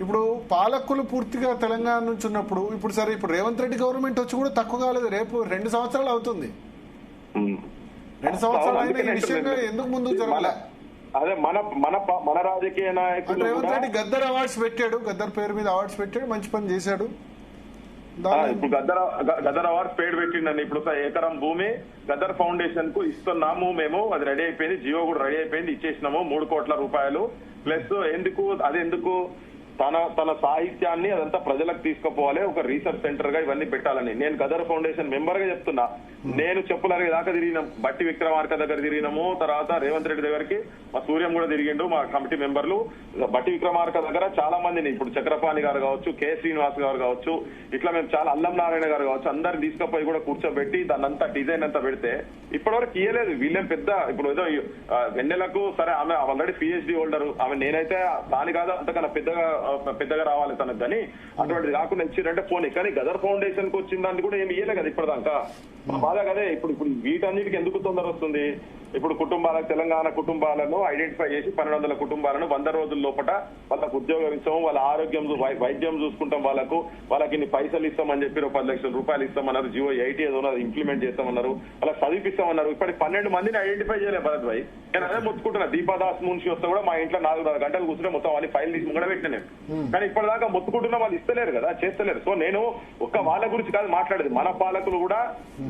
ఇప్పుడు పాలకులు పూర్తిగా తెలంగాణ నుంచి ఉన్నప్పుడు ఇప్పుడు సరే, ఇప్పుడు రేవంత్ రెడ్డి గవర్నమెంట్ వచ్చి కూడా తక్కువ కాలేదు. రేపు 2 సంవత్సరాలు అవుతుంది. 2 సంవత్సరాలు అయినా ఈ విషయంగా ఎందుకు ముందుకు జరగాలి? అదే మన రాజకీయ నాయకులు రేవంత్ రెడ్డి గద్దర్ అవార్డ్స్ పెట్టాడు, గద్దర్ పేరు మీద అవార్డ్స్ పెట్టాడు, మంచి పని చేశాడు. ఇప్పుడు గద్దర్ అవార్డ్స్ పేరు పెట్టిండండి. ఇప్పుడు ఎకరం భూమి గద్దర్ ఫౌండేషన్ కు ఇస్తున్నాము మేము, అది రెడీ అయిపోయింది, జియో కూడా రెడీ అయిపోయింది, ఇచ్చేసినాము 3 కోట్ల రూపాయలు. ప్లస్ ఎందుకు తన సాహిత్యాన్ని అదంతా ప్రజలకు తీసుకుపోవాలి, ఒక రీసెర్చ్ సెంటర్ గా ఇవన్నీ పెట్టాలని. నేను గదర్ ఫౌండేషన్ మెంబర్ గా చెప్తున్నా. నేను చెప్పులరి దాకా తిరిగినాం, బట్టి విక్రమార్క దగ్గర తిరిగినాము, తర్వాత రేవంత్ రెడ్డి దగ్గరికి మా సూర్యం కూడా తిరిగిండు, మా కమిటీ మెంబర్లు. బట్టి విక్రమార్క దగ్గర చాలా మందిని, ఇప్పుడు చక్రపాణి గారు కావచ్చు, కె శ్రీనివాస్ గారు కావచ్చు, ఇట్లా మేము చాలా, అల్లం నారాయణ గారు కావచ్చు, అందరిని తీసుకుపోయి కూడా కూర్చోబెట్టి దాన్ని అంతా డిజైన్ అంతా పెడితే ఇప్పటివరకు ఇయ్యలేదు. వీళ్ళేం పెద్ద ఇప్పుడు ఏదో వెన్నెలకు సరే, ఆమె ఆల్రెడీ పిహెచ్డి హోల్డర్, ఆమె నేనైతే దాని కాదు అంతకన్నా పెద్దగా రావాలి తనకు, కానీ అటువంటిది కాకుండా ఇచ్చిరంటే పోనీ. కానీ గదర్ ఫౌండేషన్ కు వచ్చిన దాన్ని కూడా ఏమి ఇయ్యలే కదా ఇప్పటిదాకా. మా బాధ కదే. ఇప్పుడు వీటన్నిటికి ఎందుకు తొందర వస్తుంది? ఇప్పుడు తెలంగాణ కుటుంబాలను ఐడెంటిఫై చేసి 1200 కుటుంబాలను 100 రోజుల లోపల వాళ్ళకు ఉద్యోగం ఇస్తాము, వాళ్ళ ఆరోగ్యం వైద్యం చూసుకుంటాం, వాళ్ళకి ఇన్ని పైసలు ఇస్తామని చెప్పి 10 లక్షల రూపాయలు ఇస్తామన్నారు. జియో 80 ఏదో ఇంప్లిమెంట్ చేస్తామన్నారు, వాళ్ళకి చదివిస్తామన్నారు. ఇప్పటికి 12 మందిని ఐడెంటిఫై చేయలేదు భరత్ భాయ్. నేను అదే మొత్తుకుంటున్నా. దీపాదాస్ మున్షి వస్తే కూడా మా ఇంట్లో 4 గంటలు కూర్చుంటే మొత్తం వాళ్ళని ఫైల్ తీసి ముంగడ పెట్టిన నేను. కానీ ఇప్పటిదాకా మొత్తుకుంటున్నా, వాళ్ళు ఇస్తలేరు కదా, చేస్తలేరు. సో నేను వాళ్ళ గురించి కాదు మాట్లాడేది, మన పాలకులు కూడా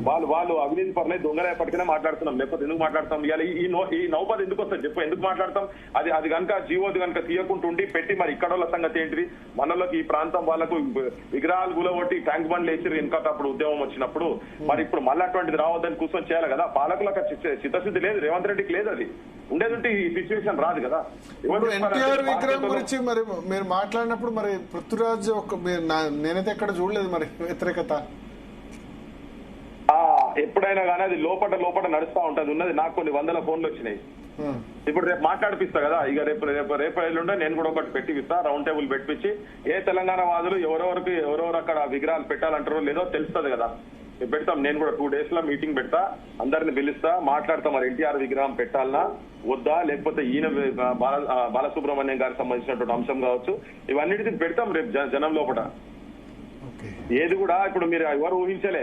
వాళ్ళు అవినీతి పర్లేదు దొంగలే పట్టుకునే మాట్లాడుతున్నాం. లేకపోతే ఎందుకు మాట్లాడుతాం? ఈ నౌపది ఎందుకు వస్తుంది చెప్పు, ఎందుకు మాట్లాడతాం? అది కనుక జీవోది కనుక తీయకుంటుండి పెట్టి మరి ఇక్కడ సంగతి ఏంటిది? మనలోకి ఈ ప్రాంతం వాళ్ళకు విగ్రహాలు గులగొట్టి ట్యాంక్ బండ్లు వేసి ఇంకా అప్పుడు ఉద్యమం వచ్చినప్పుడు మరి ఇప్పుడు మళ్ళీ అటువంటిది రావద్దని కూర్చొని చేయాలి కదా. పాలకులకు చిత్తశుద్ధి లేదు, రేవంత్ రెడ్డికి లేదు. అది ఉండేదంటే ఈ సిచ్యువేషన్ రాదు కదా. ఎన్టీఆర్ విగ్రహం గురించి మరి మీరు మాట్లాడినప్పుడు మరి పృథ్వీరాజ్ నేనైతే ఎక్కడ చూడలేదు మరి వ్యతిరేకత. ఎప్పుడైనా కానీ అది లోపల నడుస్తా ఉంటది. ఉన్నది నాకు కొన్ని 100 ఫోన్లు వచ్చినాయి. ఇప్పుడు రేపు మాట్లాడిపిస్తా కదా. ఇక రేపు ఎల్లుండే నేను కూడా ఒకటి పెట్టిపిస్తా, రౌండ్ టేబుల్ పెట్టించి ఏ తెలంగాణ వాదులు ఎవరెవరు అక్కడ విగ్రహాలు పెట్టాలంటారో లేదో తెలుస్తుంది కదా. పెడతాం. నేను కూడా 2 days లో మీటింగ్ పెడతా, అందరిని పిలుస్తా, మాట్లాడతా. మరి ఎన్టీఆర్ విగ్రహం పెట్టాలనా వద్దా, లేకపోతే ఈయన బాలసుబ్రహ్మణ్యం గారికి సంబంధించినటువంటి అంశం కావచ్చు, ఇవన్నిటిని పెడతాం రేపు జనం లోపల. ఏది కూడా ఇప్పుడు మీరు ఎవరు ఊహించలే,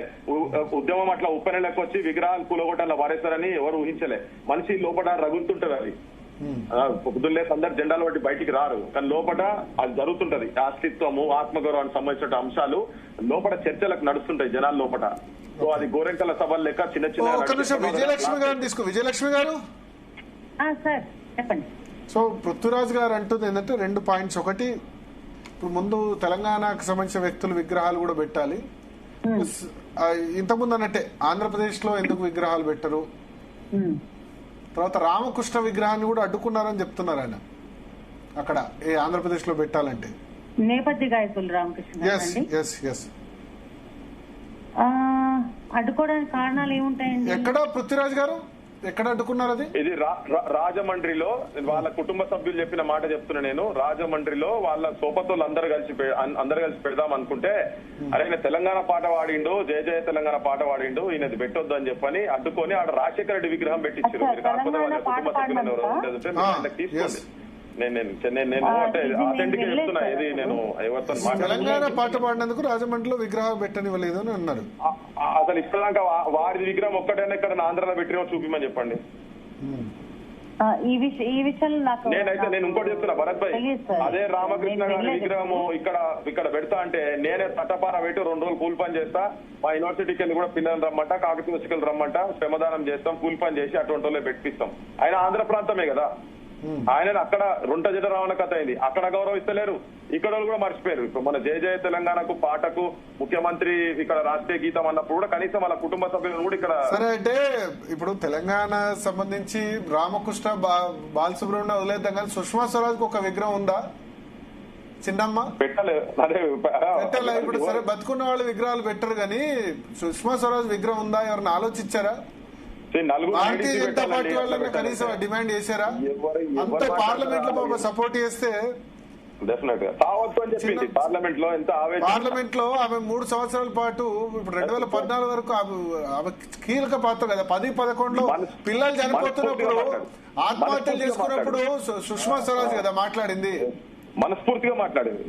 ఉద్యమం అట్లా ఉప్పెన లెక్క వచ్చి విగ్రహాలు కూలగొట్టాల వారేస్తారని ఎవరు ఊహించలే. మనిషి లోపల రగులుతుంటది. అది పొద్దున్నే అందరు జెండాలు బట్టి బయటికి రారు, కానీ లోపల అది జరుగుతుంటది. అస్తిత్వము, ఆత్మగౌరవానికి సంబంధించిన అంశాలు లోపల చర్చలకు నడుస్తుంటాయి జనాల లోపల. సో అది గోరెంకల సభలు లెక్క చిన్న చిన్న. విజయలక్ష్మి గారు తీసుకో. విజయలక్ష్మి గారు సార్ చెప్పండి. సో పృథ్వీరాజ్ గారు అంటుంది ఏంటంటే 2 పాయింట్స్. ఒకటి, ఇప్పుడు ముందు తెలంగాణకు సంబంధించిన వ్యక్తులు విగ్రహాలు కూడా పెట్టాలి. ఇంతకుముందు అన్నట్టే ఆంధ్రప్రదేశ్ లో ఎందుకు విగ్రహాలు పెట్టరు, తర్వాత రామకృష్ణ విగ్రహాన్ని కూడా అడ్డుకున్నారని చెప్తున్నారు ఆయన అక్కడ ఆంధ్రప్రదేశ్ లో పెట్టాలంటే. నేపథ్య గాయకులు రామకృష్ణ అడ్డుకోవడానికి కారణాలు ఏముంటాయండి? ఎక్కడ పృథ్వీరాజ్ గారు ఎక్కడ అడ్డుకున్నారు? అది ఇది రాజమండ్రిలో వాళ్ళ కుటుంబ సభ్యులు చెప్పిన మాట చెప్తున్నా నేను. రాజమండ్రిలో వాళ్ళ సోపతులు అందరు కలిసి పెడదాం అనుకుంటే, అరే ఈయన తెలంగాణ పాట వాడిండు, జయ జయ తెలంగాణ పాట వాడిండు, ఈయనది పెట్టొద్దు అని చెప్పని అడ్డుకొని ఆడ రాజశేఖర రెడ్డి విగ్రహం పెట్టించారు. మీరు కాకపోతే వాళ్ళ కుటుంబ సభ్యులు తీసుకోండి. నేను అంటే అథెంటిక్ చెప్తున్నా. ఇది నేను ఎవరితో తెలంగాణ పాట పాడినందుకు రాజమండ్రిలో విగ్రహం పెట్టనివ్వలేదు అని అన్నారు. అసలు ఇప్పటిదాకా వారి విగ్రహం ఒక్కటైనా ఇక్కడ ఆంధ్రలో పెట్టినా చూపిమని చెప్పండి. ఈ విషయంలో నాకు నేను ఇంకోటి చెప్తున్నా భరత్ భాయ్, అదే రామకృష్ణ గారి విగ్రహము ఇక్కడ పెడతా అంటే నేనే తట్టపార పెట్టి 2 రోజులు కూలి పని చేస్తా. మా యూనివర్సిటీకి వెళ్ళి కూడా పిల్లలు రమ్మంట, కాకతీయ శిక్షకులు రమ్మంట, శ్రమదానం చేస్తాం, కూలి పని చేసి అటువంటి వాళ్ళే పెట్టిస్తాం. ఆయన ఆంధ్ర ప్రాంతమే కదా, ఆయన అక్కడ రొంట జట రావణ కథ అయింది. అక్కడ గౌరవిస్తలేరు, ఇక్కడ కూడా మర్చిపోయారు. ఇప్పుడు మన జయ జయ తెలంగాణకు పాటకు ముఖ్యమంత్రి ఇక్కడ రాష్ట్రీయ గీతం అన్నప్పుడు కూడా కనీసం వాళ్ళ కుటుంబ సభ్యులను కూడా ఇక్కడ. సరే, అంటే ఇప్పుడు తెలంగాణ సంబంధించి రామకృష్ణ బాలసుబ్రహ్మణ్యం వదిలేద్దాం, కానీ సుష్మా స్వరాజ్ ఒక విగ్రహం ఉందా చిన్నమ్మ? పెట్టలేదు. ఇప్పుడు సరే బతుకున్న వాళ్ళు విగ్రహాలు పెట్టరు, కానీ సుష్మా స్వరాజ్ విగ్రహం ఉందా? ఎవరిని ఆలోచించారా? భారతీయ జనతా పార్టీ వాళ్ళని కనీసం డిమాండ్ చేశారా? అంత పార్లమెంట్ లో సపోర్ట్ చేస్తే పార్లమెంట్ లో ఆమె 3 సంవత్సరాల పాటు ఇప్పుడు 2014 వరకు ఆమె కీలక పాత్ర కదా. 10-11లో పిల్లలు చనిపోతున్నప్పుడు ఆత్మహత్యలు చేసుకున్నప్పుడు సుష్మా స్వరాజ్ కదా మాట్లాడింది. మనస్ఫూర్తిగా మాట్లాడింది.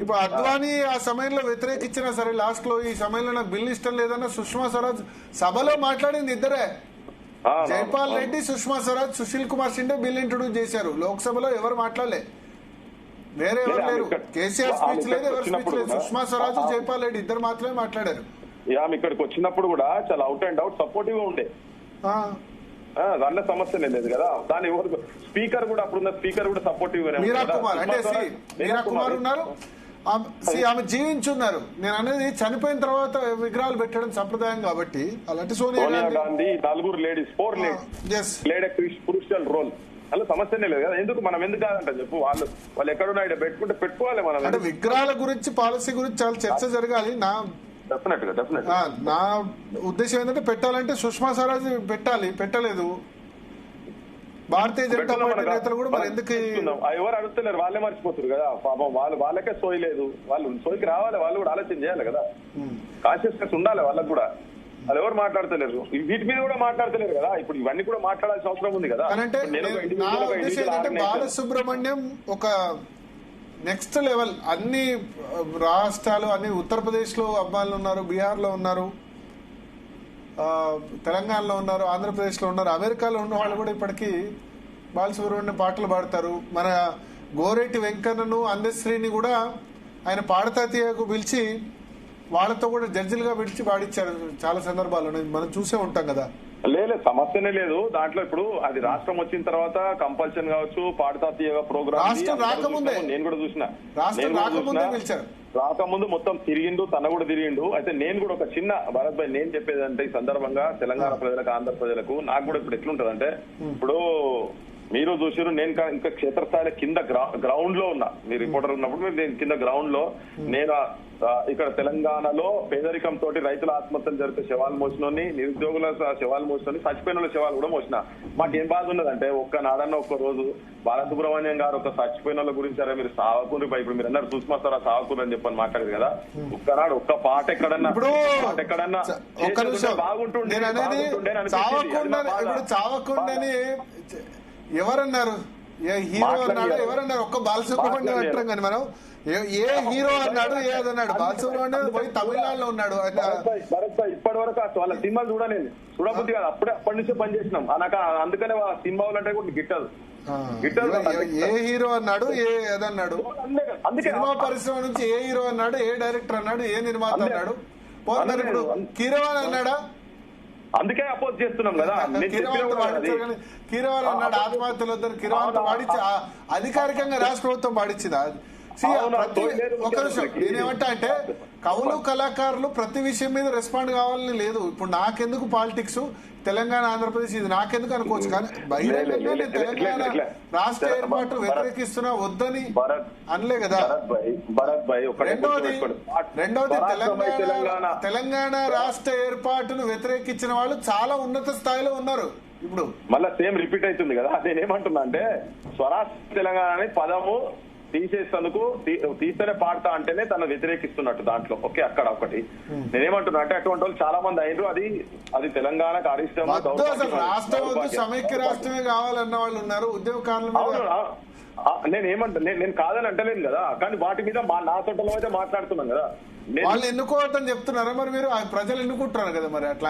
ఇప్పుడు అద్వానీ ఆ సమయంలో వ్యతిరేకించినా సరే లాస్ట్ లో ఈ సమయంలో నాకు బిల్ ఇష్టం లేదన్న సుష్మా స్వరాజ్ సభలో మాట్లాడింది ఇద్దరే. జైపాల్ రెడ్డి, సుష్మా స్వరాజ్, సుశీల్ కుమార్ షిండే బిల్ ఇంట్రొడ్యూస్ చేశారు. లోక్సభలో ఎవరు మాట్లాడలే, వేరే ఎవరు లేరు. కేసీఆర్ స్పీచ్ లేదు, ఎవరు స్పీచ్ లేదు. సుష్మా స్వరాజ్, జైపాల్ రెడ్డి ఇద్దరు మాత్రమే మాట్లాడారు. ఇక్కడికి వచ్చినప్పుడు కూడా చాలా అవుట్ అండ్ అవుట్ సపోర్టివ్ గా ఉండే, దాంట్లో సమస్య లేదు కదా. దాని ఎవరు స్పీకర్ కూడా అప్పుడున్న స్పీకర్ కూడా సపోర్టివ్ మీరా కుమార్ అంటే మీరా కుమార్ ఉన్నారు, ఆమె జీవించున్నారు. నేను అనేది చనిపోయిన తర్వాత విగ్రహాలు పెట్టడం సంప్రదాయం కాబట్టి అలాంటి Sonia Gandhi 4 ladies 4 ladies played a crucial role. అలా సమస్యనే లేదు కదా. ఎందుకు మనం ఎందుకు కాదంట చెప్పు. వాళ్ళు ఎక్కడున్నా ఇక్కడ పెట్టుకుంటే పెట్టుకోవాలి. మనం అంటే విగ్రహాల గురించి పాలసీ గురించి చాలా చర్చ జరగాలి. నా ఉద్దేశం ఏంటంటే పెట్టాలంటే సుష్మా స్వరాజ్ పెట్టాలి, పెట్టలేదు. భారతీయ జనతా పార్టీ నేతలు కూడా మరి ఎందుకు ఎవరు అడుగుతలేరు, వాళ్ళే మర్చిపోతారు కదా పాపం. వాళ్ళకే సోయి లేదు, వాళ్ళు సోయికి రావాలి, వాళ్ళు కూడా ఆలోచన చేయాలి కదా. కాన్షియస్నెస్ ఉండాలి వాళ్ళకు కూడా. వాళ్ళు ఎవరు మాట్లాడతలేరు, వీటి మీద కూడా మాట్లాడతలేరు కదా. ఇప్పుడు ఇవన్నీ కూడా మాట్లాడాల్సిన అవసరం ఉంది కదా. అంటే నా ఉద్దేశం ఏంటంటే బాలసుబ్రహ్మణ్యం ఒక నెక్స్ట్ లెవెల్. అన్ని రాష్ట్రాలు, అన్ని ఉత్తరప్రదేశ్ లో అబ్బాయిలు ఉన్నారు, బీహార్ లో ఉన్నారు, తెలంగాణలో ఉన్నారు, ఆంధ్రప్రదేశ్ లో ఉన్నారు, అమెరికాలో ఉన్న వాళ్ళు కూడా ఇప్పటికీ బాలసుబ్రహ్మణ్యం పాటలు పాడతారు. మన గోరెట్టి వెంకన్నను, అందశ్రీని కూడా ఆయన పాడతా తీయకు పిలిచి వాళ్ళతో కూడా జడ్జిలుగా పిలిచి పాడించారు చాలా సందర్భాల్లో, మనం చూసే ఉంటాం కదా. లేదు సమస్యనే లేదు దాంట్లో. ఇప్పుడు అది రాష్ట్రం వచ్చిన తర్వాత కంపల్షన్ కావచ్చు, పాడతా తీయగా ప్రోగ్రామ్ నేను కూడా చూసిన. రాకముందు మొత్తం తిరిగిండు, తన కూడా తిరిగిండు. అయితే నేను కూడా ఒక చిన్న భరత్ భాయ్ నేను చెప్పేది అంటే ఈ సందర్భంగా తెలంగాణ ప్రజలకు, ఆంధ్ర ప్రజలకు, నాకు కూడా ఇప్పుడు ఎట్లుంటది అంటే, ఇప్పుడు మీరు చూసారు, నేను ఇంకా క్షేత్రస్థాయిలో కింద గ్రౌండ్ లో ఉన్నా. మీరు రిపోర్టర్ ఉన్నప్పుడు నేను కింద గ్రౌండ్ లో నేను ఇక్కడ తెలంగాణలో పేదరికం తోటి రైతుల ఆత్మహత్యలు జరిపే శవాలు మోసినోని, నిరుద్యోగుల శవాలు మోసినోని, చచ్చిపోయిన శవాలు కూడా మోసిన. మాకేం బాధ ఉన్నదంటే ఒక్క రోజు బాలసుబ్రహ్మణ్యం గారు ఒక చచ్చిపోయిన వాళ్ళ గురించి అరే మీరు సావకూరి ఇప్పుడు మీరు అన్నారు సుష్మా స్వరాజ్ సావకూరి అని చెప్పని మాట్లాడేది కదా. ఒక్కనాడు ఒక్క పాట ఎక్కడన్నా బాగుంటుండే చావకుండని ఎవరన్నారు? ఏ హీరో అన్నాడు? ఎవరన్నారు? ఒక్క బాలసుబ్రహ్మణ్యం అంటాం కానీ మనం ఏ హీరో అన్నాడు ఏదన్నాడు? బాలసుబ్రహ్మణ్యం పోయి తమిళనాడులో ఉన్నాడు. ఇప్పటి వరకు వాళ్ళ సినిమాలు చూడలేదు, చూడబుద్ధి కాదు. అప్పటి నుంచే పని చేసినాం నాకు. అందుకనే సినిమాలు అంటే కూడా గిట్టదు. ఏ హీరో అన్నాడు ఏదన్నాడు? సినిమా పరిశ్రమ నుంచి ఏ హీరో అన్నాడు? ఏ డైరెక్టర్ అన్నాడు? ఏ నిర్మాత అన్నాడు? పోతారు ఇప్పుడు కీరవాణి అన్నాడా? అందుకే అపోజ్ చేస్తున్నాం కదా. కీరవాణి అన్నాడు ఆత్మహత్యలు వద్దని. కీరవాణితో పాడించి అధికారికంగా రాష్ట్ర ప్రభుత్వం పాడించింది. ఒక నిమిషం, నేనేమంటా అంటే కవులు కళాకారులు ప్రతి విషయం మీద రెస్పాండ్ కావాలని లేదు. ఇప్పుడు నాకెందుకు పాలిటిక్స్, తెలంగాణ ఆంధ్రప్రదేశ్ ఇది నాకెందుకు అనుకోవచ్చు, కానీ బహిరంగంగా నేను తెలంగాణ రాష్ట్ర ఏర్పాటు వ్యతిరేకిస్తున్నా వద్దని అనలే కదా. రెండోది తెలంగాణ రాష్ట్ర ఏర్పాటును వ్యతిరేకించిన వాళ్ళు చాలా ఉన్నత స్థాయిలో ఉన్నారు. ఇప్పుడు మళ్ళా సేమ్ రిపీట్ అవుతుంది కదా. నేనేమంటున్నా అంటే స్వరాష్ట్ర తెలంగాణ అనే పదము తీసేసేందుకు తీస్తేనే పాడతా అంటేనే తను వ్యతిరేకిస్తున్నట్టు దాంట్లో. ఓకే, అక్కడ ఒకటి నేనేమంటున్నా అంటే అటువంటి వాళ్ళు చాలా మంది అయినరు. అది తెలంగాణకు అరిష్టం. సమైక్య రాష్ట్రమే కావాలన్న వాళ్ళు ఉన్నారు ఉద్యోగకారుల. నేను కాదని అంటలేను కదా, కానీ వాటి మీద నా తోటలో అయితే మాట్లాడుతున్నాం కదా. వాళ్ళు ఎన్నుకోవద్దని చెప్తున్నారా మరి? మీరు ప్రజలు ఎన్నుకుంటున్నారు కదా మరి. అట్లా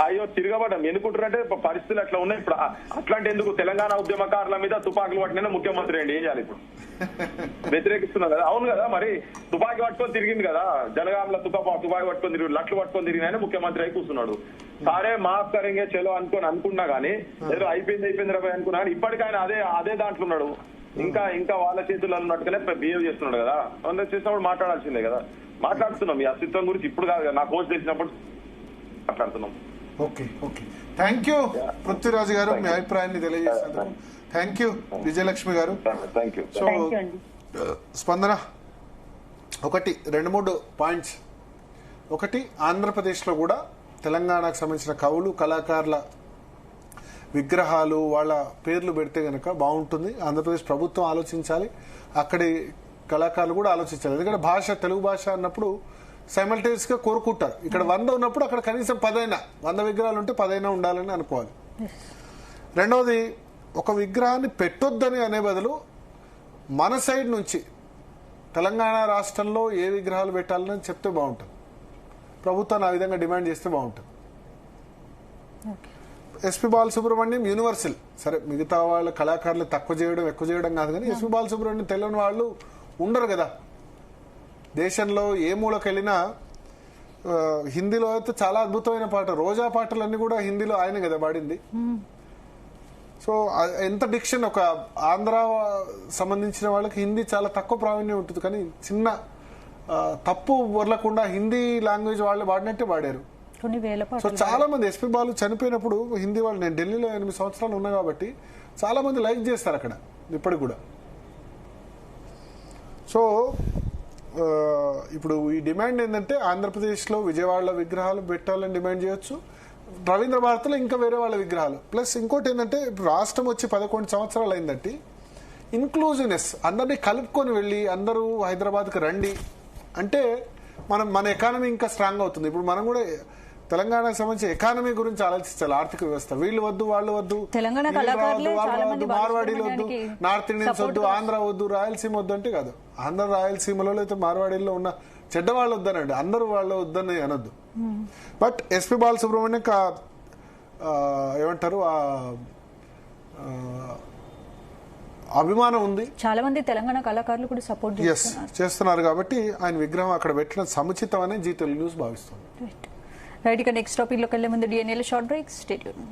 అయ్యో తిరగబడ్డం ఎన్నుకుంటారంటే పరిస్థితులు అట్లా ఉన్నాయి. ఇప్పుడు అట్లాంటి ఎందుకు తెలంగాణ ఉద్యమకారుల మీద తుపాకులు పట్టిన ముఖ్యమంత్రి అండి ఏం చేయాలి? ఇప్పుడు వ్యతిరేకిస్తున్నారు కదా. అవును కదా, మరి తుపాకీ పట్టుకొని తిరిగింది కదా జనగాంలో. తుపాకీ పట్టుకొని తిరిగి లట్లు పట్టుకొని తిరిగిన ముఖ్యమంత్రి అయి కూర్చున్నాడు. సరే మాఫ్ కరింగే చలో అనుకున్నా గానీ ఏదో అయిపోయింది రవి అనుకున్నా కానీ ఇప్పటికైనా అదే దాంట్లో ఉన్నాడు. ఇంకా వాళ్ళ చేతుల్లో ఉన్నట్టుగానే బిహేవ్ చేస్తున్నాడు కదా. చేసినప్పుడు మాట్లాడాల్సిందే కదా. మాట్లాడుతున్నాం ఈ అస్తిత్వం గురించి ఇప్పుడు కాదు కదా, నా కోచ్ తెలిసినప్పుడు మాట్లాడుతున్నాం. ఓకే, థ్యాంక్ యూ పృథ్వీరాజు గారు, మీ అభిప్రాయాన్ని తెలియజేసినందుకు. థ్యాంక్ యూ విజయలక్ష్మి గారు. సో స్పందన, 2-3 పాయింట్స్. ఒకటి, ఆంధ్రప్రదేశ్లో కూడా తెలంగాణకు సంబంధించిన కవులు కళాకారుల విగ్రహాలు వాళ్ళ పేర్లు పెడితే గనక బాగుంటుంది. ఆంధ్రప్రదేశ్ ప్రభుత్వం ఆలోచించాలి, అక్కడి కళాకారులు కూడా ఆలోచించాలి. ఎందుకంటే తెలుగు భాష అన్నప్పుడు సైమల్టేనియస్ గా కోరుకుంటారు. ఇక్కడ 100 ఉన్నప్పుడు అక్కడ కనీసం 10 100 విగ్రహాలు ఉంటే 10 ఉండాలని అనుకోవాలి. రెండవది, ఒక విగ్రహాన్ని పెట్టొద్దని అనే బదులు మన సైడ్ నుంచి తెలంగాణ రాష్ట్రంలో ఏ విగ్రహాలు పెట్టాలని చెప్తే బాగుంటుంది. ప్రభుత్వాన్ని ఆ విధంగా డిమాండ్ చేస్తే బాగుంటుంది. SP Balasubrahmanyam universal. సరే, మిగతా వాళ్ళ కళాకారులు తక్కువ చేయడం ఎక్కువ చేయడం కాదు, కానీ ఎస్పీ బాలసుబ్రహ్మణ్యం తెలియని వాళ్ళు ఉండరు కదా. దేశంలో ఏ మూలకెళ్ళినా హిందీలో అయితే చాలా అద్భుతమైన పాట, రోజా పాటలన్నీ కూడా హిందీలో ఆయన కదా పాడింది. సో ఎంత డిక్షన్, ఒక ఆంధ్ర సంబంధించిన వాళ్ళకి హిందీ చాలా తక్కువ ప్రావీణ్యం ఉంటుంది, కానీ చిన్న తప్పు వదలకుండా హిందీ లాంగ్వేజ్ వాళ్ళు పాడినట్టే పాడారు. సో చాలా మంది ఎస్పీ బాలు చనిపోయినప్పుడు హిందీ వాళ్ళు, నేను ఢిల్లీలో 8 సంవత్సరాలు ఉన్నా కాబట్టి చాలా మంది లైక్ చేస్తారు అక్కడ ఇప్పటికి కూడా. సో ఇప్పుడు ఈ డిమాండ్ ఏంటంటే ఆంధ్రప్రదేశ్లో విజయవాడలో విగ్రహాలు పెట్టాలని డిమాండ్ చేయొచ్చు, రవీంద్ర భారతిలో ఇంకా వేరే వాళ్ళ విగ్రహాలు. ప్లస్ ఇంకోటి ఏంటంటే ఇప్పుడు రాష్ట్రం వచ్చి 11 సంవత్సరాలు అయిందంటే ఇన్క్లూజివ్నెస్, అందరినీ కలుపుకొని వెళ్ళి అందరూ హైదరాబాద్కి రండి అంటే మన ఎకానమీ ఇంకా స్ట్రాంగ్ అవుతుంది. ఇప్పుడు మనం కూడా తెలంగాణకు సంబంధించి ఎకానమీ గురించి ఆలోచించాలి, ఆర్థిక వ్యవస్థ. వీళ్ళు వద్దు, వాళ్ళు వద్దు, మార్వాడీలు వద్దు, నార్త్ ఇండియన్స్ వద్దు, ఆంధ్ర వద్దు, రాయలసీమ వద్దు అంటే కాదు. ఆంధ్ర రాయలసీమలో అయితే మార్వాడీల్లో ఉన్న చెడ్డవాళ్ళు వద్దనండి, అందరూ వాళ్ళు వద్దని అనొద్దు. బట్ ఎస్పీ బాలసుబ్రహ్మణ్యం ఏమంటారు అభిమానం ఉంది, చాలా మంది తెలంగాణ కళాకారులు కూడా సపోర్ట్ చేస్తున్నారు. కాబట్టి ఆయన విగ్రహం అక్కడ పెట్టడం సముచితం అనే జీ తెలుగు న్యూస్ భావిస్తుంది. రైట్, ఇక నెక్స్ట్ టాపిక్ లోకి వెళ్లే ముందు DNA short break. Stay tuned.